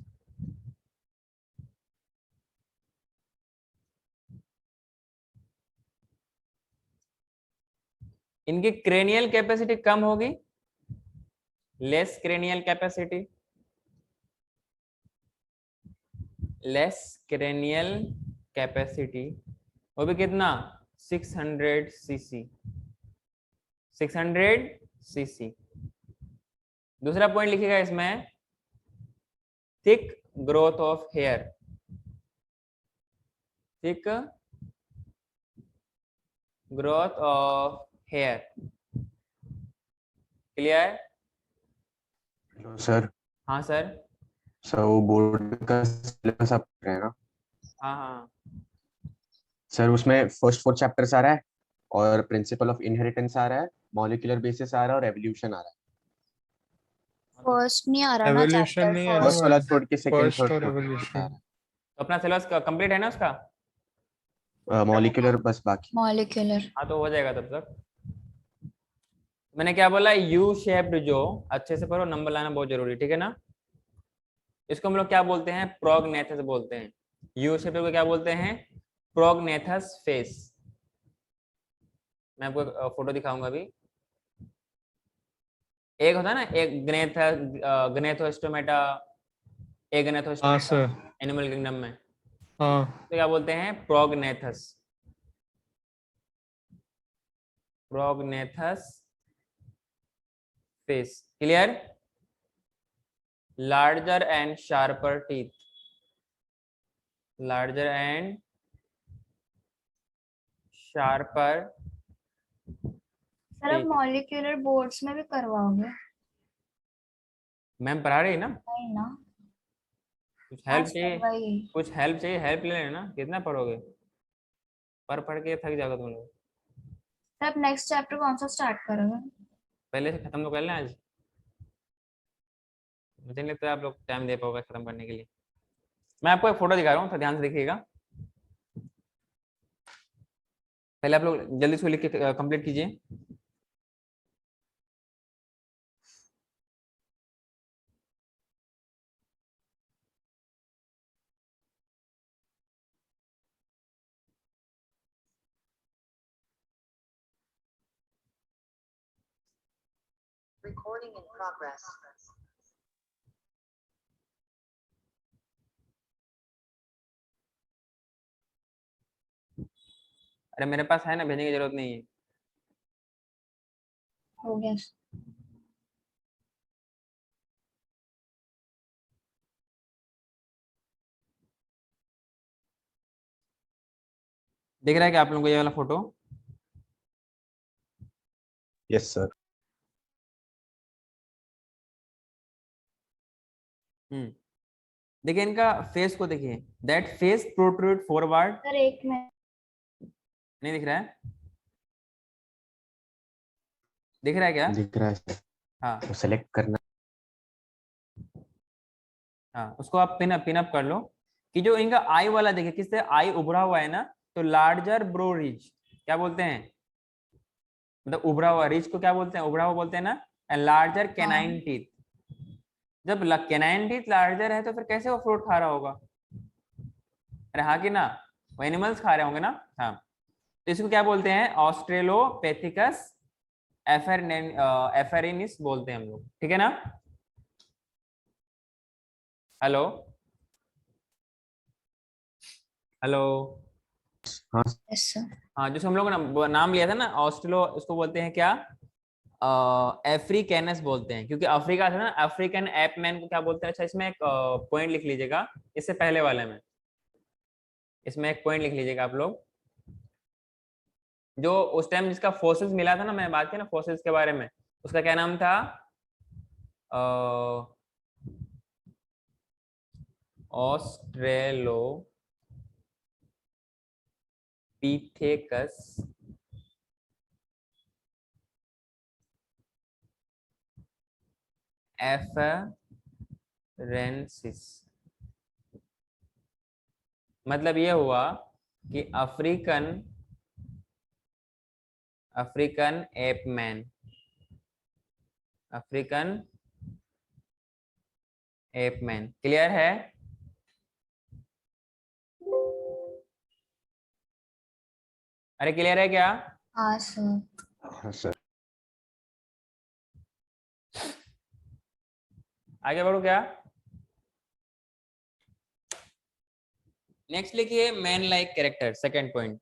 इनकी क्रेनियल कैपेसिटी कम होगी, less cranial capacity, less cranial capacity, वो भी कितना? 600 cc, 600 cc। दूसरा पॉइंट लिखिएगा इसमें, thick growth of hair, thick growth of hair. Clear? Hello sir. हाँ सर। सर वो बोर्ड का सिलेबस आप पढ़ रहे हैं ना हाँ हाँ सर, उसमें फर्स्ट 4 चैप्टर्स आ रहा है और प्रिंसिपल ऑफ इनहेरिटेंस आ रहा है, मॉलिक्यूलर बेसिस आ रहा है और एवोल्यूशन आ रहा है। फर्स्ट नहीं आ रहा ना एवोल्यूशन चैप्टर नहीं है ना फर्स्ट वाला भाई, छोड़ के सेकंड फर्स्ट थर्ड और फोर्थ आ एवोल्यूशन। रहा तो अपना सिलेबस कंप्लीट है ना उसका? है। मॉलिक्यूलर बस बाकी। मॉलिक्यूलर। हाँ तो हो जाएगा तब तक। मैंने क्या बोला, यू शेप्ड, जो अच्छे से पढ़ो, नंबर लाना बहुत जरूरी, ठीक है ना। इसको हम लोग क्या बोलते हैं, प्रोगनेथस बोलते हैं। यू शेप्ड को क्या बोलते हैं, प्रोगनेथस फेस। मैं आपको फोटो दिखाऊंगा अभी। एक होता है ना, एक ग्नेथोस्टोमेटा, एक हाँ ग्नेथोस्टोमेटा सर। एनिमल किंगडम में, हाँ तो क्या बोलते हैं, prognathous, prognathous face. Clear? Larger and sharper teeth, larger and sharper. Sir अब मॉलिक्यूलर बोर्ड्स में भी करवाओगे? मैम पढ़ा रही है ना, नहीं ना, कुछ हेल्प आज चाहिए, करवाइए। कुछ हेल्प चाहिए, हेल्प ले लेना। कितना पढ़ोगे, पढ़ पढ़ के थक जाओगे तुम लोग। सर अब नेक्स्ट चैप्टर कौन सा स्टार्ट करोगे? पहले से खत्म तो कर लें आज, मुझे नहीं लगता आप लोग टाइम दे पाओगे खत्म करने के लिए। मैं आपको एक फोटो दिखा रहा हूँ, तो ध्यान से देखिएगा। पहले आप लोग जल्दी से लिख के कंप्लीट कीजिए। Recording in progress. अरे मेरे पास है ना, भेजने की जरूरत नहीं है। हो गया। दिख रहा है क्या आप लोगों को ये वाला फोटो? Yes sir. देखिए इनका फेस को देखिए, that face protrude forward. Sir एक मिनट, नहीं दिख रहा है? दिख रहा है क्या? दिख रहा है सर, हाँ तो सेलेक्ट करना। हाँ, उसको आप पिन अप कर लो कि जो इनका आई वाला देखिए, किससे आई उभरा हुआ है ना, तो लार्जर ब्रो रिज क्या बोलते हैं, मतलब उभरा हुआ रिज को क्या बोलते हैं, उभरा हुआ बोलते हैं ना। लार्जर कैनाइन टीथ, जब कैनाइन टीथ लार्जर है तो फिर कैसे वो फ्रूट खा रहा होगा? अरे हाँ कि ना, वो एनिमल्स खा रहे होंगे ना। हाँ, तो इसको क्या बोलते हैं, ऑस्ट्रेलोपेथिकस एफेरिनिस बोलते हैं हम लोग, ठीक है ना। Hello hello. हाँ यस सर। हाँ, जो हम लोग नाम लिया था ना ऑस्ट्रेलो, उसको बोलते हैं क्या, अफ्रीकैनस बोलते हैं, क्योंकि अफ्रीका था ना, अफ्रीकन एपमैन को क्या बोलते हैं। अच्छा, इसमें एक पॉइंट लिख लीजिएगा, इससे पहले वाले में, इसमें एक पॉइंट लिख लीजिएगा आप लोग। जो उस टाइम जिसका फोसिल्स मिला था ना, मैं बात की ना फोसिल्स के बारे में, उसका क्या नाम था, ऑस्ट्रेलोपिथेकस एफरेंसिस। मतलब ये हुआ कि अफ्रीकन एपमैन, अफ्रीकन एपमैन। क्लियर है? अरे क्लियर है क्या? हाँ सर। हाँ सर। आगे बढ़ो क्या? नेक्स्ट लिखिए man like character, second point.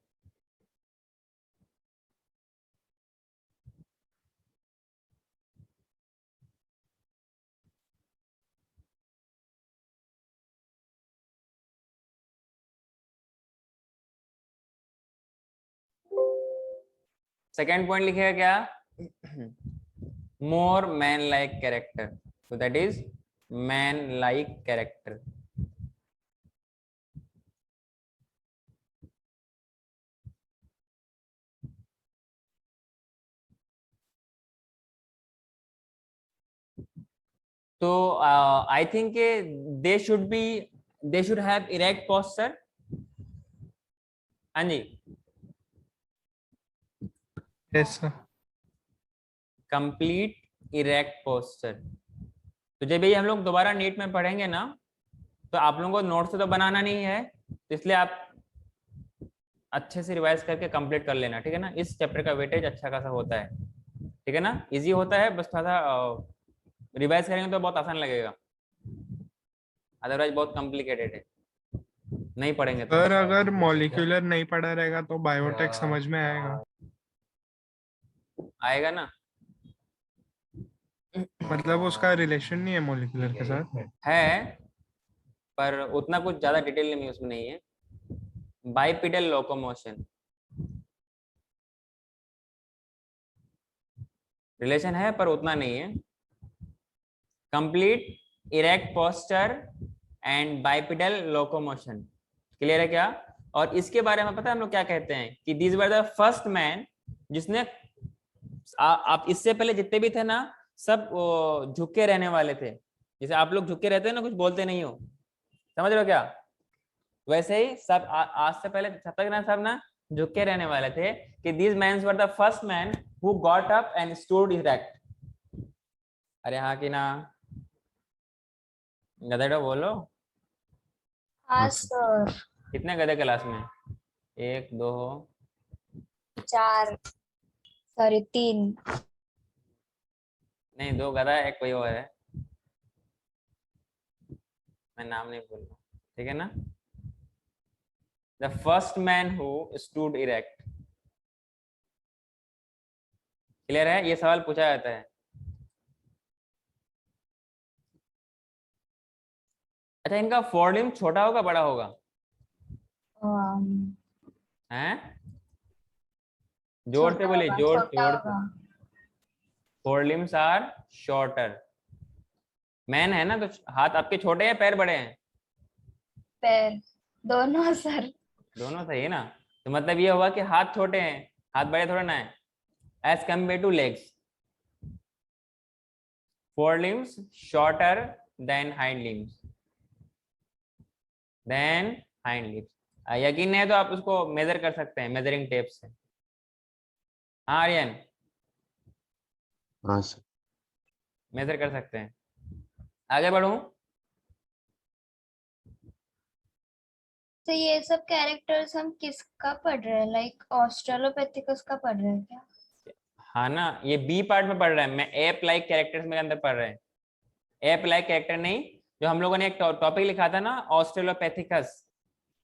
Second point लिखेगा क्या? More man like character, so that is man like character. तो I think they should have erect posture. हाँ जी, yes sir. Complete erect posture. तो जब भी हम लोग दोबारा नीट में पढ़ेंगे ना, तो आप लोगों को नोट से तो बनाना नहीं है, तो इसलिए आप अच्छे से रिवाइज करके कंप्लीट कर लेना, ठीक है ना। इस चैप्टर का वेटेज अच्छा खासा होता है, ठीक है ना, इजी होता है, बस थोड़ा सा रिवाइज करेंगे तो बहुत आसान लगेगा, अदरवाइज बहुत कॉम्प्लिकेटेड है, नहीं पढ़ेंगे तो। सर अगर मॉलिक्यूलर नहीं पढ़ा रहेगा तो बायोटेक समझ में आएगा? आएगा ना, मतलब उसका रिलेशन नहीं है मॉलिक्यूलर के साथ? है, पर उतना कुछ ज्यादा डिटेल में उसमें नहीं है। बाइपिडल लोकोमोशन रिलेशन है, पर उतना नहीं है। Complete erect posture and bipedal locomotion, clear है क्या? और इसके बारे में पता है हम लोग क्या कहते हैं कि these were the first man जिसने आप इससे पहले जितने भी थे ना, सब झुक के रहने वाले थे, जैसे आप लोग झुक के रहते हो ना, कुछ बोलते नहीं हो, समझ रहे हो क्या? वैसे ही सब आज से पहले सब तक ना, सब ना झुक के रहने वाले थे कि these men were the first man who got up and stood erect. अरे हाँ कि ना, गधेड़ो बोलो। हाँ सर। कितने गधे क्लास में? 1 2 4, सॉरी 3। नहीं, 2 गधा है, 1 कोई और है, मैं नाम नहीं बोल रहा, ठीक है ना। The first man who stood erect. Clear है? ये सवाल पूछा जाता है। अच्छा, इनका फोरलिम्ब छोटा होगा बड़ा होगा? हैं? जोर से बोलिए, जोर जोर से। फोरलिम्ब्स आर शॉर्टर। मैन है ना, तो हाथ आपके छोटे हैं, पैर बड़े हैं? पैर दोनों सर। दोनों सही है ना, तो मतलब ये हुआ कि हाथ छोटे हैं, हाथ बड़े थोड़ा ना है, as compare to legs. Forelimbs shorter than hind limbs, than hind limbs. यकीन नहीं है तो आप उसको मेजर कर सकते हैं मेजरिंग टेप से। हाँ आर्यन, हाँ सर। मेजर कर सकते हैं। आगे बढ़ूं? तो ये सब कैरेक्टर्स हम किसका पढ़ रहे हैं, लाइक ऑस्ट्रेलोपिथेकस का पढ़ रहे हैं क्या? हाँ ना, ये बी पार्ट में पढ़ रहा है, मैं एप लाइक कैरेक्टर्स में अंदर पढ़ रहे हैं। एप लाइक कैरेक्टर नहीं, जो हम लोगों ने एक टॉपिक लिखा था ना, ऑस्ट्रेलोपैथिकस,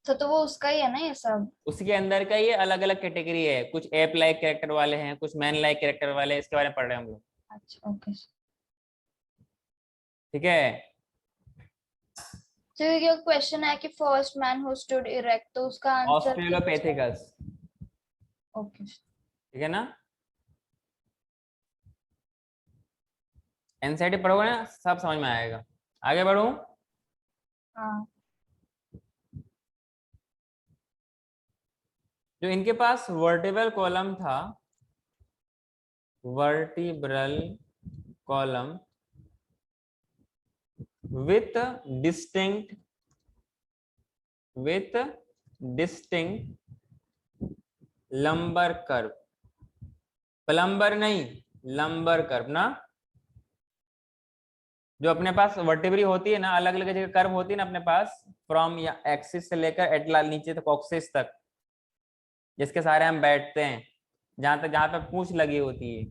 तो वो उसका ही है ना ये सब? उसके अंदर का ये अलग अलग कैटेगरी है, कुछ एप लाइक कैरेक्टर वाले हैं, कुछ मैन लाइक कैरेक्टर वाले हैं, इसके बारे में पढ़ रहे हैं हम लोग, अच्छा ओके। ठीक है। तो ये क्वेश्चन है कि first man who stood erect, तो उसका आंसर ऑस्ट्रेलोपैथिकस, ओके। ठीक है ना। एनसीईआरटी पढ़ोगे ना, सब समझ में आएगा। आगे बढ़ूं? हाँ। जो इनके पास वर्टिब्रल कॉलम था, vertebral column with distinct lumbar curve, plumber नहीं, लंबर कर्व ना। जो अपने पास वर्टिब्री होती है ना, अलग अलग जगह कर्व होती है ना अपने पास, फ्रॉम या एक्सिस से लेकर एटलास नीचे तक, ऑक्सिस तक, जिसके सारे हम बैठते हैं, जहां पे पूंछ लगी होती है।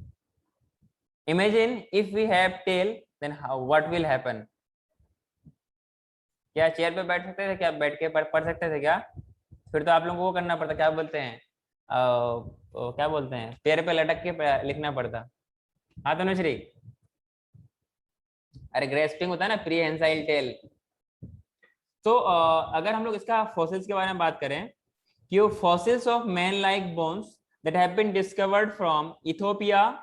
Imagine if we have tail, then what will happen. क्या चेयर पे बैठ सकते थे क्या? बैठ के पढ़ सकते थे क्या? फिर तो आप लोगों को करना पड़ता, क्या बोलते हैं, क्या बोलते हैं, पैर पे लटक के लिखना पड़ता। हाँ तनुश्री, अरे ग्रेस्पिंग होता है ना, प्रीहेंसाइल टेल। तो अगर हम लोग इसका फॉसिल्स के बारे में बात करें कि fossils of man like bones that have been discovered from Ethiopia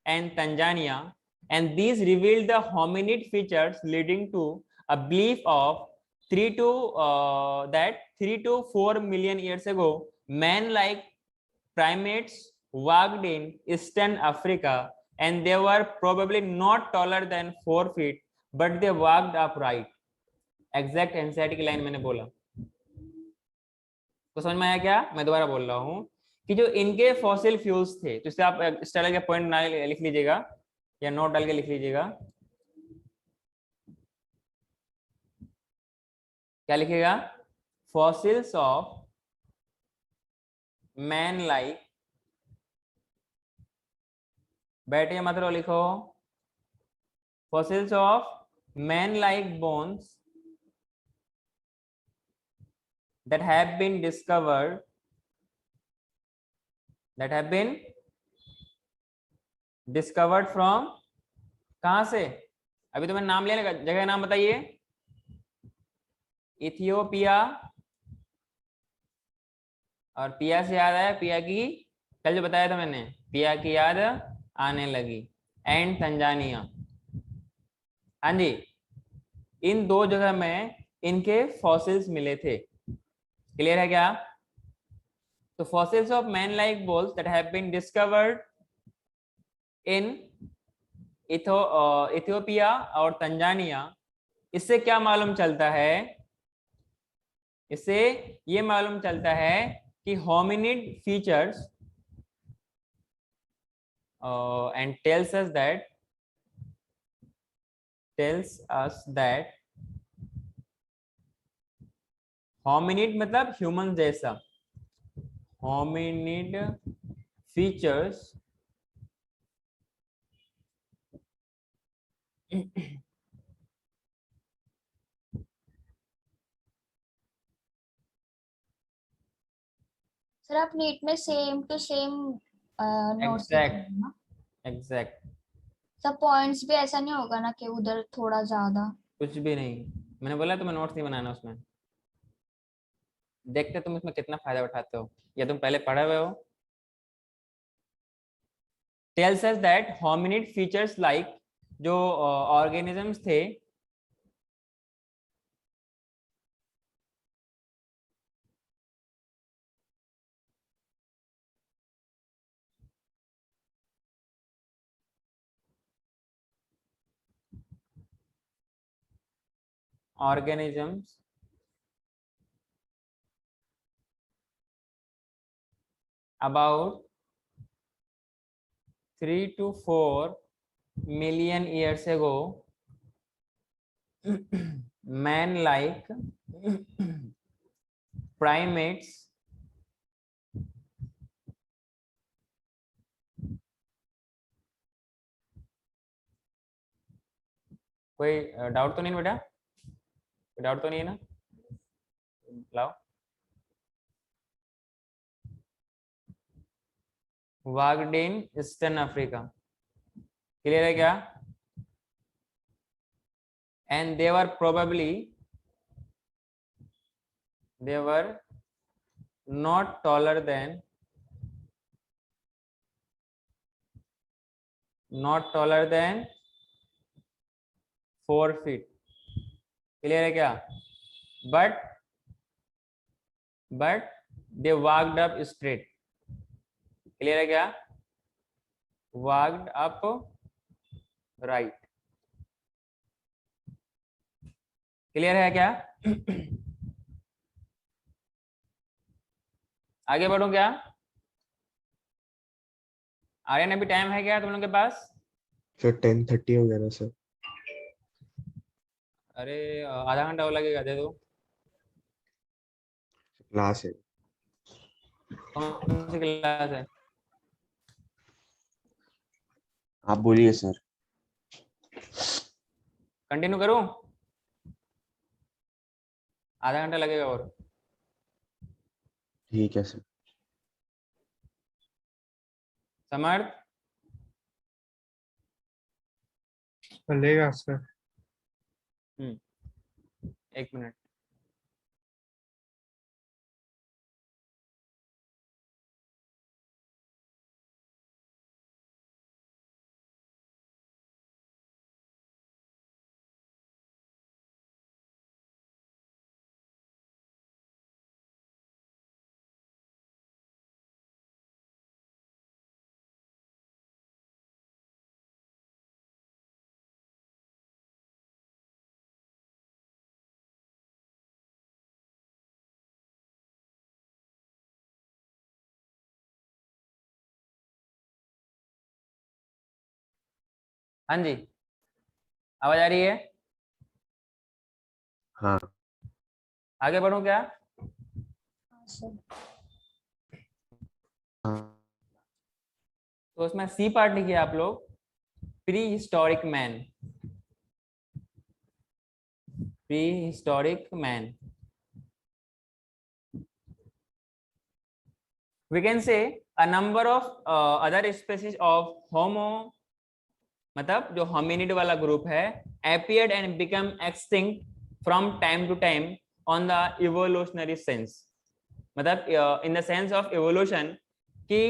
and Tanzania, and these revealed the hominid features leading to a belief of 3 to 4 million years ago, man-like primates walked in Eastern Africa, and they were probably not taller than 4 feet, but they walked upright. Exact NCERT की line मैंने बोला, तो समझ में आया क्या? मैं दोबारा बोल रहा हूँ कि जो इनके फॉसिल फ्यूल्स थे, तो इससे आप इस तरह के पॉइंट लिख लीजिएगा या नोट डाल के लिख लीजिएगा। क्या लिखिएगा? फॉसिल्स ऑफ मैन लाइक, बैठे मतलब लिखो, fossils of man like bones that have been discovered from, कहां से? अभी तो मैंने नाम लिया ना, जगह का नाम बताइए। इथियोपिया, और पिया से याद आया, पिया की कल जो बताया था मैंने, पिया की याद आने लगी, एंड तंजानिया। हाँ जी, इन दो जगह में इनके फॉसिल्स मिले थे। क्लियर है क्या? तो fossils of man like bones that have been discovered in Ethiopia और तंजानिया, इससे क्या मालूम चलता है? इससे ये मालूम चलता है कि hominid features and tells us that hominid मतलब ह्यूमन जैसा, होमिनिड फीचर्स सर आप नीट में same to same notes exact सब पॉइंट्स भी ऐसा नहीं होगा ना कि उधर थोड़ा ज्यादा? कुछ भी नहीं, मैंने बोला तुम्हें नोट्स नहीं बनाना उसमें। देखते तुम इसमें कितना फायदा उठाते हो, या तुम पहले पढ़े हुए हो। tells us that hominid features like, जो ऑर्गेनिजम्स थे, organisms about 3 to 4 million years ago, man-like primates कोई डाउट तो नहीं बेटा? कोई डाउट तो नहीं है ना? लाओ, वाग्ड इन ईस्टर्न अफ्रीका। क्लियर है क्या? And they were not taller than 4 feet। Clear है क्या? but they walked up straight। Clear है क्या? walked up right। क्लियर है क्या? आगे बढ़ो क्या? आर्यन अभी टाइम है क्या तुम लोगों के पास? सर 10:30 हो गया ना सर। अरे आधा घंटा और लगेगा, दे दो। क्लास है। कौन सी क्लास है? आप बोलिए सर। कंटिन्यू करूं? आधा घंटा लगेगा और। ठीक है सर। समर्थ, चलेगा सर। 1 मिनट। हाँ जी, आवाज आ रही है? हाँ आगे बढ़ूं क्या? हाँ सर। हाँ तो उसमें सी पार्ट लिखिए आप लोग, pre historic man. Pre historic man, we can say a number of other species of homo, मतलब जो होमिनिड वाला ग्रुप है, appeared and become extinct from time to time on the evolutionary sense, मतलब in the sense of evolution कि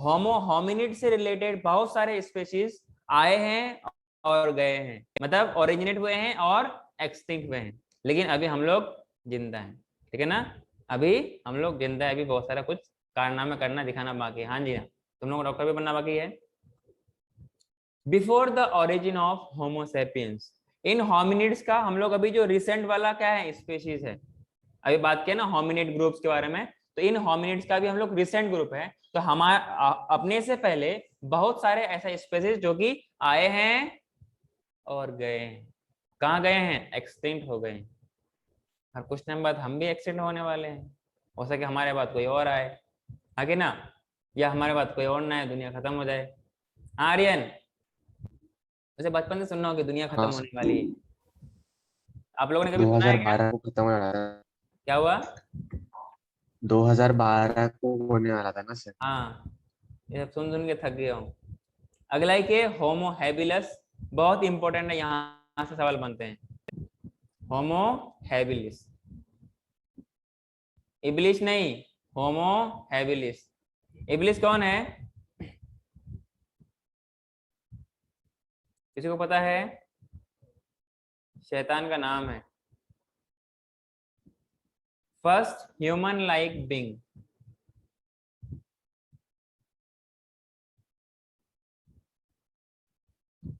होमो hominid से related बहुत सारे species आए हैं और गए हैं, मतलब ओरिजिनेट हुए हैं और एक्सटिंक्ट हुए हैं, लेकिन अभी हम लोग जिंदा हैं, ठीक है ना? अभी हम लोग जिंदा है, अभी बहुत सारा कुछ कारनामे करना दिखाना बाकी है। हाँ जी, हाँ, तुम लोग डॉक्टर भी बनना बाकी है। Before the origin of Homo sapiens, in hominids का हम लोग अभी जो रिसेंट वाला क्या है स्पेशीज है, अभी बात किया ना होमिनिड ग्रुप्स के बारे में, तो इन होमिनिड्स का भी हम लोग रिसेंट ग्रुप है, तो हमारा अपने से पहले बहुत सारे ऐसे स्पेसीज जो कि आए हैं और गए हैं। कहाँ गए हैं? एक्सटिंक्ट हो गए हैं। और कुछ टाइम बाद हम भी एक्सटिंक्ट होने वाले हैं, हो सके हमारे बाद कोई और आए, आगे ना, या हमारे बाद कोई और ना आए, दुनिया खत्म हो जाए। हाँ आर्यन, वैसे बचपन से सुनना हो कि दुनिया खत्म हाँ होने वाली है, आप लोगों ने कभी सुना है क्या? 2012 को खत्म होने वाला था। क्या हुआ? 2012 को होने वाला था ना सर। हाँ, ये सब सुन सुन के थक गया हूँ। अगला है कि होमो हैबिलस, बहुत इंपॉर्टेंट है, यहाँ से सवाल बनते हैं। होमो हैबिलिस, इब्लिस नहीं, होमो हैबिलिस। इब्लिस कौन है? किसी को पता है? शैतान का नाम है। First human like being,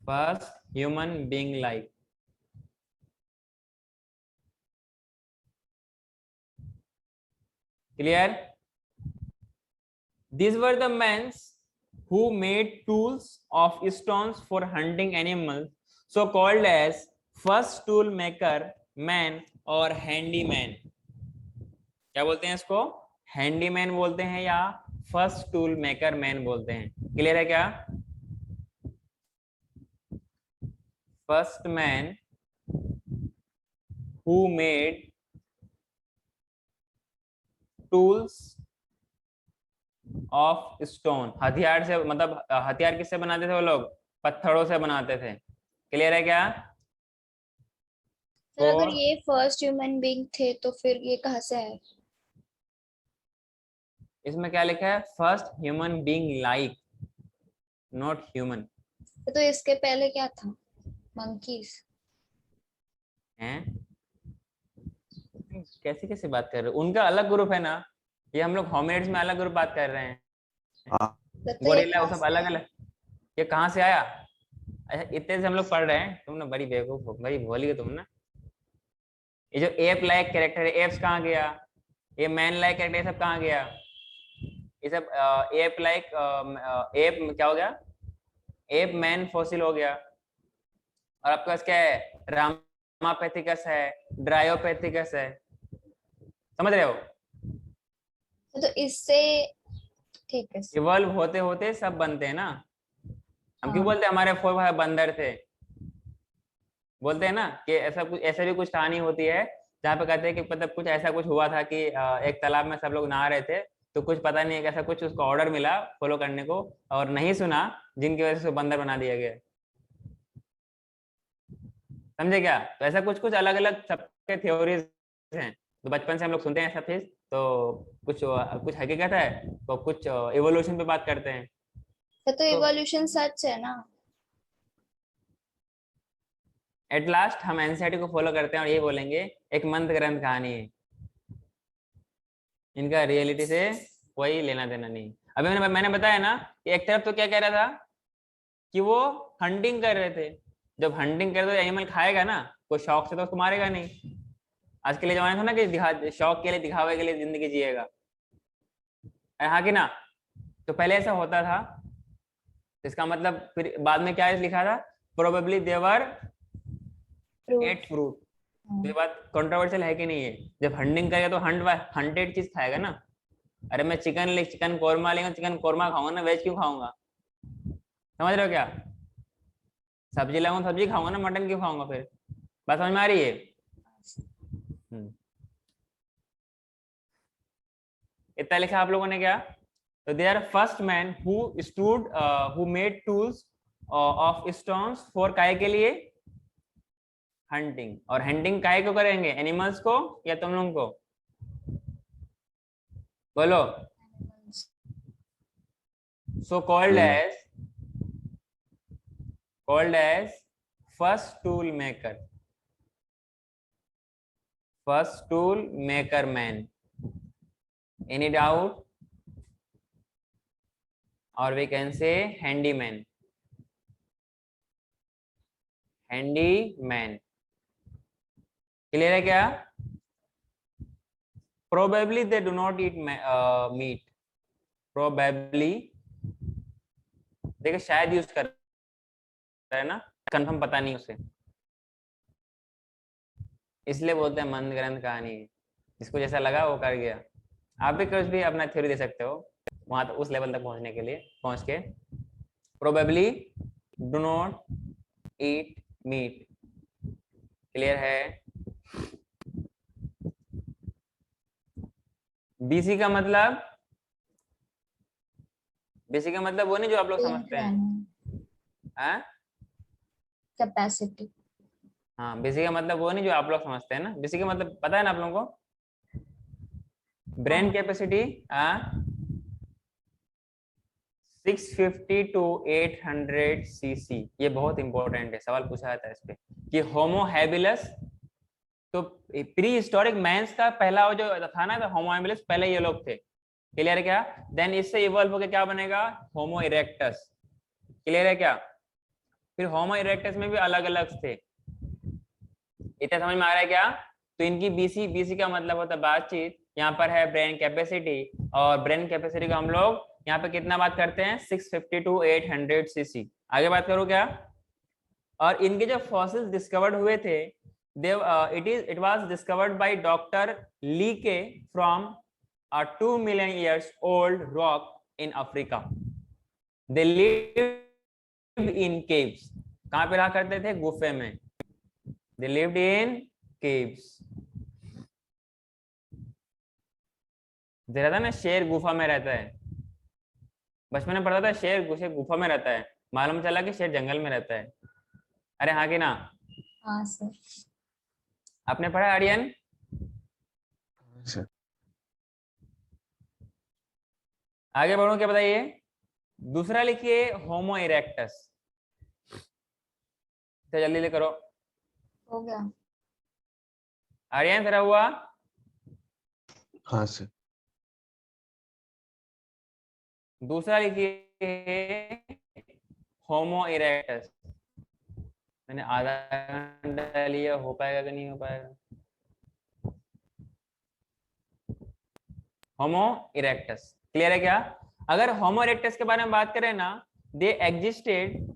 first human being like, clear? These were the men who made tools of stones for hunting animals, so called as first tool maker man और handyman। क्या बोलते हैं इसको? हैंडीमैन बोलते हैं या फर्स्ट टूल मेकर मैन बोलते हैं। क्लियर है क्या? First man who made tools of stone, हथियार से, मतलब हथियार किससे बनाते थे वो लोग? पत्थरों से बनाते थे। क्लियर है क्या? सर अगर ये फर्स्ट ह्यूमन बीइंग थे तो फिर ये कहाँ से आए? इसमें क्या लिखा है? First human being like, not human. तो इसके पहले क्या था? मंकीज हैं? कैसे कैसे बात कर रहे हो? उनका अलग ग्रुप है ना, ये हम लोग होमिनिड्स में अलग ग्रुप बात कर रहे हैं। हाँ तो ये गोरिल्ला वो कहाँ सब से अलग आए? अलग। ये कहाँ से आया? अच्छा, इतने से हम लोग पढ़ रहे हैं, तुम ना बड़ी बेवकूफ हो, बड़ी भोली हो तुम ना। ये जो एप लाइक कैरेक्टर है, एप्स कहाँ गया? ये मैन लाइक कैरेक्टर, ये सब कहाँ गया? ये सब एप लाइक, एप क्या हो गया? एप मैन फॉसिल हो गया। और आपके पास क्या है? रामापैथिकस है, ड्रायोपैथिकस है, समझ रहे हो? तो इससे ठीक है सर। इवॉल्व होते होते सब बनते हैं ना। हम क्यों हाँ। बोलते हैं हमारे फोर भाई बंदर थे? बोलते हैं ना कि ऐसा कुछ, ऐसा भी कुछ कहानी होती है जहाँ पे कहते हैं कि मतलब कुछ ऐसा कुछ हुआ था कि एक तालाब में सब लोग नहा रहे थे, तो कुछ पता नहीं है कैसा कुछ उसको ऑर्डर मिला फॉलो करने को, और नहीं सुना, जिनकी वजह से उसको बंदर बना दिया गया। समझे क्या? तो ऐसा कुछ कुछ अलग अलग सबके थ्योरीज हैं, तो बचपन से हम लोग सुनते हैं सब चीज, तो कुछ कुछ हकीकत है, तो कुछ इवोल्यूशन पे बात करते हैं। तो इवोल्यूशन सच है ना? एट लास्ट हम एनसीईआरटी को फॉलो करते हैं और ये बोलेंगे एक मंत्र ग्रंथ कहानी है, इनका रियलिटी से कोई लेना देना नहीं। अभी मैंने बताया ना कि एक तरफ तो क्या कह रहा था कि वो हंटिंग कर रहे थे, जब हंटिंग कर रहे तो एनिमल खाएगा ना, कोई शौक से तो उसको मारेगा नहीं। आज के लिए जमाना था ना कि शौक के लिए, दिखावे के लिए जिंदगी जिएगा, हाँ कि ना? तो पहले ऐसा होता था, इसका मतलब फिर बाद में क्या लिखा था प्रोबेबली देवर Fruit. Ate fruit. हाँ, ये बात कंट्रोवर्शियल है कि नहीं है? जब हंटिंग करेगा तो हंटेड चीज खाएगा ना। अरे मैं चिकन कोरमा लेगा, चिकन कोरमा खाऊंगा ना, वेज क्यों खाऊंगा? समझ रहे हो क्या? सब्जी लाऊंगा सब्जी खाऊंगा ना, मटन क्यों खाऊंगा फिर? बात समझ में आ रही है? इतना लिखा आप लोगों ने क्या? तो they are first man who made tools of stones for काय के लिए? हंटिंग। और हंटिंग काय को करेंगे? एनिमल्स को या तुम लोगों को? बोलो। animals. So Animal. called as first tool maker man. Any doubt? Or we can say handyman. Clear है क्या? Probably they do not eat meat. Probably देखिए शायद यूज कर रहा है ना, कंफर्म पता नहीं उसे, इसलिए बोलते हैं मंद ग्रंथ कहानी। जिसको जैसा लगा वो कर गया। आप भी कुछ भी अपना थ्योरी दे सकते हो वहां तक, उस लेवल तक पहुंचने के लिए पहुंच के। Probably do not eat meat. Clear है? बीसी का मतलब, बीसी का मतलब वो नहीं जो आप लोग समझते हैं। हाँ Capacity. हाँ, बीसी का मतलब वो नहीं जो आप लोग समझते हैं ना। बीसी का मतलब पता है ना आप लोगों को? ब्रेन हाँ, कैपेसिटी 650 टू 800 सीसी। ये बहुत इंपॉर्टेंट है, सवाल पूछा जाता है इस पे कि होमो हैबिलस, तो प्री हिस्टोरिक मैंस का पहला वो जो था ना, तो होमो हैबिलस पहले ये लोग थे। क्लियर है क्या? देन इससे इवॉल्व होकर क्या बनेगा? होमो इरेक्टस। क्लियर है क्या? फिर होमो इरेक्टस में भी अलग अलग थे। इतना समझ में आ रहा है क्या? तो इनकी बीसी का मतलब होता है बातचीत। यहाँ पर है ब्रेन कैपेसिटी, और ब्रेन कैपेसिटी को हम लोग यहाँ पे कितना बात करते हैं? 650 टू 800 सीसी। आगे बात करूँ क्या? और इनके जो फॉसिल्स डिस्कवर्ड हुए थे, it was discovered by doctor Leakey from a 2 million years old rock in Africa. They lived in caves. कहाँ पे रहा करते थे? गुफे में। They lived in caves. देखा था ना, शेर गुफा में रहता है। बचपन में पढ़ा था शेर गुफा में रहता है, मालूम चला कि शेर जंगल में रहता है। अरे हाँ कि ना? हाँ सर। आपने पढ़ा आर्यन? Sir. आगे बढ़ो, क्या बताइए? दूसरा लिखिए होमो इरेक्टस। तो जल्दी ले करो। हो गया। आर्यन तेरा हुआ? हाँ सर। दूसरा लिखिए होमो इरेक्टस। मैंने आधा घंटा लिया, हो पाएगा कि नहीं हो पाएगा? होमो इरेक्टस। क्लियर है क्या? अगर होमो इरेक्टस के बारे में बात करें ना, they existed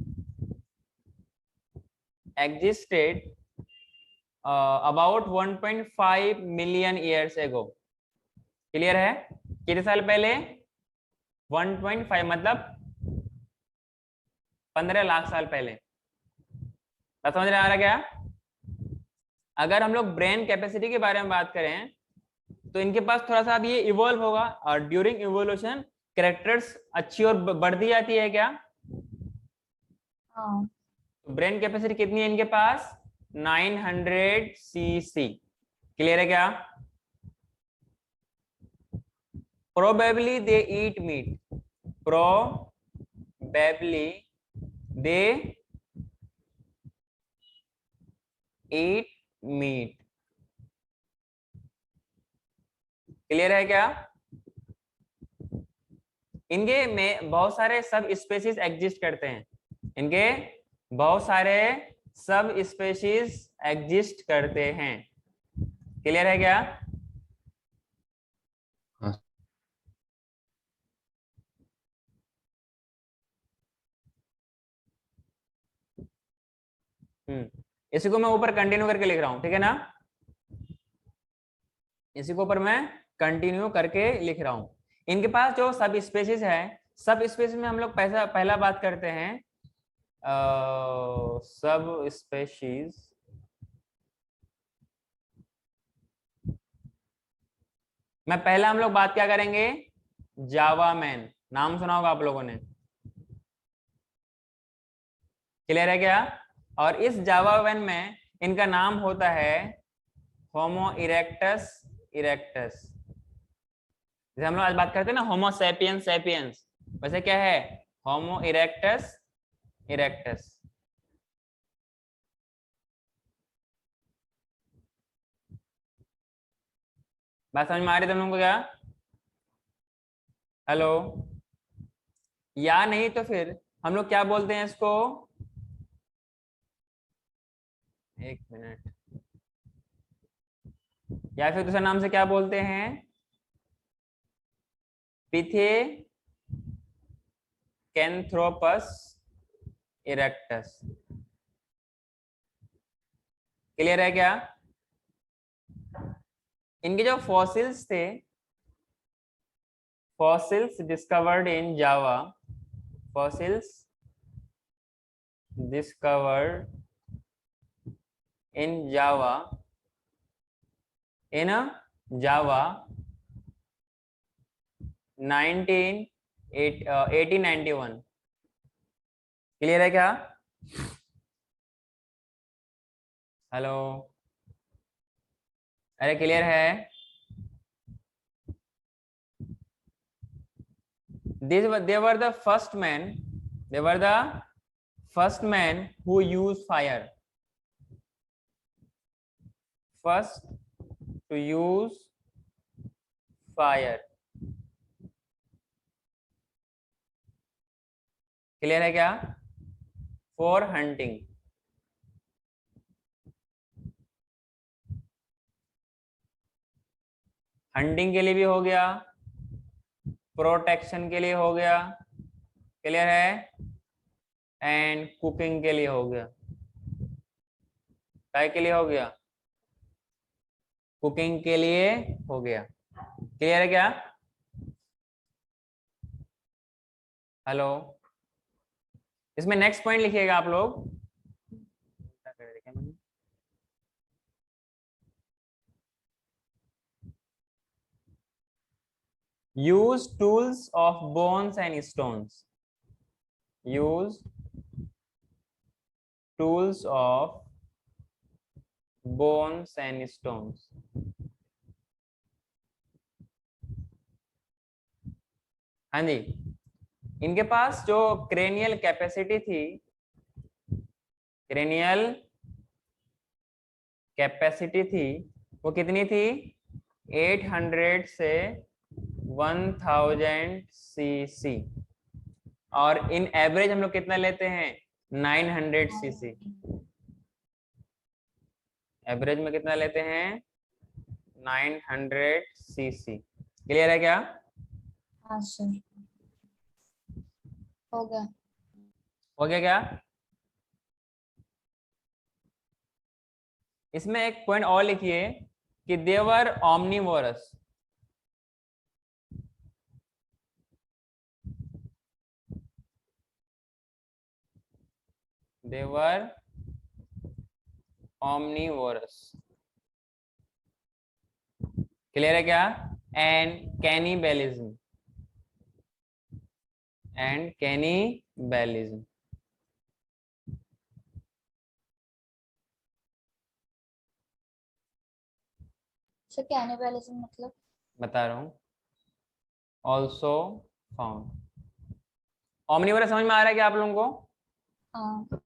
about 1.5 million years ago. Clear है? कितने साल पहले? 1.5 मतलब 15 लाख साल पहले। बात समझ में आ रहा क्या? अगर हम लोग ब्रेन कैपेसिटी के बारे में बात करें तो इनके पास थोड़ा सा अब ये इवॉल्व होगा, और ड्यूरिंग इवोल्यूशन कैरेक्टर्स अच्छी और बढ़ती जाती है क्या? हाँ, ब्रेन कैपेसिटी कितनी है इनके पास? 900 सीसी। क्लियर है क्या? Probably they eat meat. Probably they eat meat. Clear है क्या? इनके में बहुत सारे सब स्पेसीज एग्जिस्ट करते हैं। इनके बहुत सारे सब स्पेसीज एग्जिस्ट करते हैं। क्लियर है क्या? हाँ इसी को मैं ऊपर कंटिन्यू करके लिख रहा हूँ, ठीक है ना, इसी को ऊपर मैं कंटिन्यू करके लिख रहा हूँ। इनके पास जो सब स्पेसीज है, सब स्पेसीज में हम लोग पहला बात करते हैं सब स्पेशीज में पहला हम लोग बात क्या करेंगे, जावा मैन, नाम सुना होगा आप लोगों ने, क्लियर है क्या। और इस जावा मैन में इनका नाम होता है होमो इरेक्टस इरेक्टस। जैसे हम लोग आज बात करते हैं ना होमो सैपियंस सैपियंस, वैसे क्या है, होमो इरेक्टस इरेक्टस। बात समझ में आ रही तुम लोगों को क्या, हेलो, या नहीं तो फिर हम लोग क्या बोलते हैं इसको, एक मिनट, या फिर दूसरे नाम से क्या बोलते हैं, पिथेकैंथ्रोपस इरेक्टस। क्लियर है क्या। इनके जो फॉसिल्स थे, fossils discovered in Java, fossils discovered in Java, in Java 1891। Clear है क्या, हेलो, अरे क्लियर है। They were the first men, they were the first men who used fire, first to use fire। Clear है क्या, for hunting. Hunting के लिए भी हो गया, प्रोटेक्शन के लिए हो गया, क्लियर है, एंड कुकिंग के लिए हो गया। काय के लिए हो गया, कुकिंग के लिए हो गया। क्लियर है क्या, हेलो। इसमें नेक्स्ट पॉइंट लिखिएगा आप लोग, use tools of bones and stones, use tools of bones and stones। हाँ जी, इनके पास जो क्रेनियल कैपेसिटी थी, क्रेनियल कैपेसिटी थी वो कितनी थी, 800 से 1000 सीसी, और इन एवरेज हम लोग कितना लेते हैं, 900 सीसी। एवरेज में कितना लेते हैं, 900 सीसी। क्लियर है क्या, हाँ सर, हो गया। हो गया क्या। इसमें एक पॉइंट और लिखिए कि दे वर omnivorous, they were omnivorous। Clear है क्या, and cannibalism, and cannibalism. Sir cannibalism मतलब, बता रहा हूं, ऑल्सो फाउंड। ऑमनीवोरस समझ में आ रहा है क्या आप लोगों को, हाँ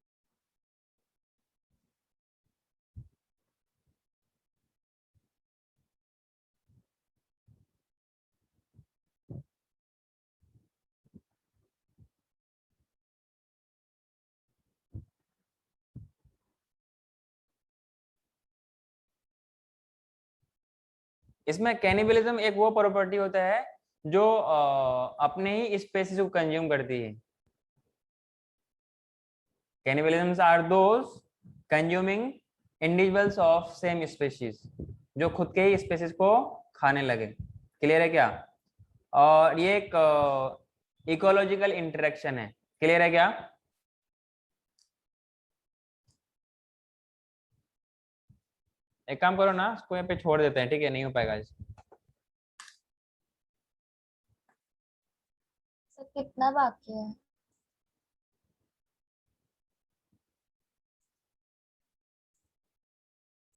इसमें कैनिबलिज्म एक वो प्रॉपर्टी होता है जो अपने ही स्पेसीज को कंज्यूम करती है। Cannibalism are those consuming individuals of same species, जो खुद के ही स्पेसीज को खाने लगे। क्लियर है क्या? और ये एक इकोलॉजिकल इंटरेक्शन है। क्लियर है क्या? एक काम करो ना, इसको यहाँ पे छोड़ देते हैं, ठीक है? नहीं हो पाएगा। सर कितना बाकी है?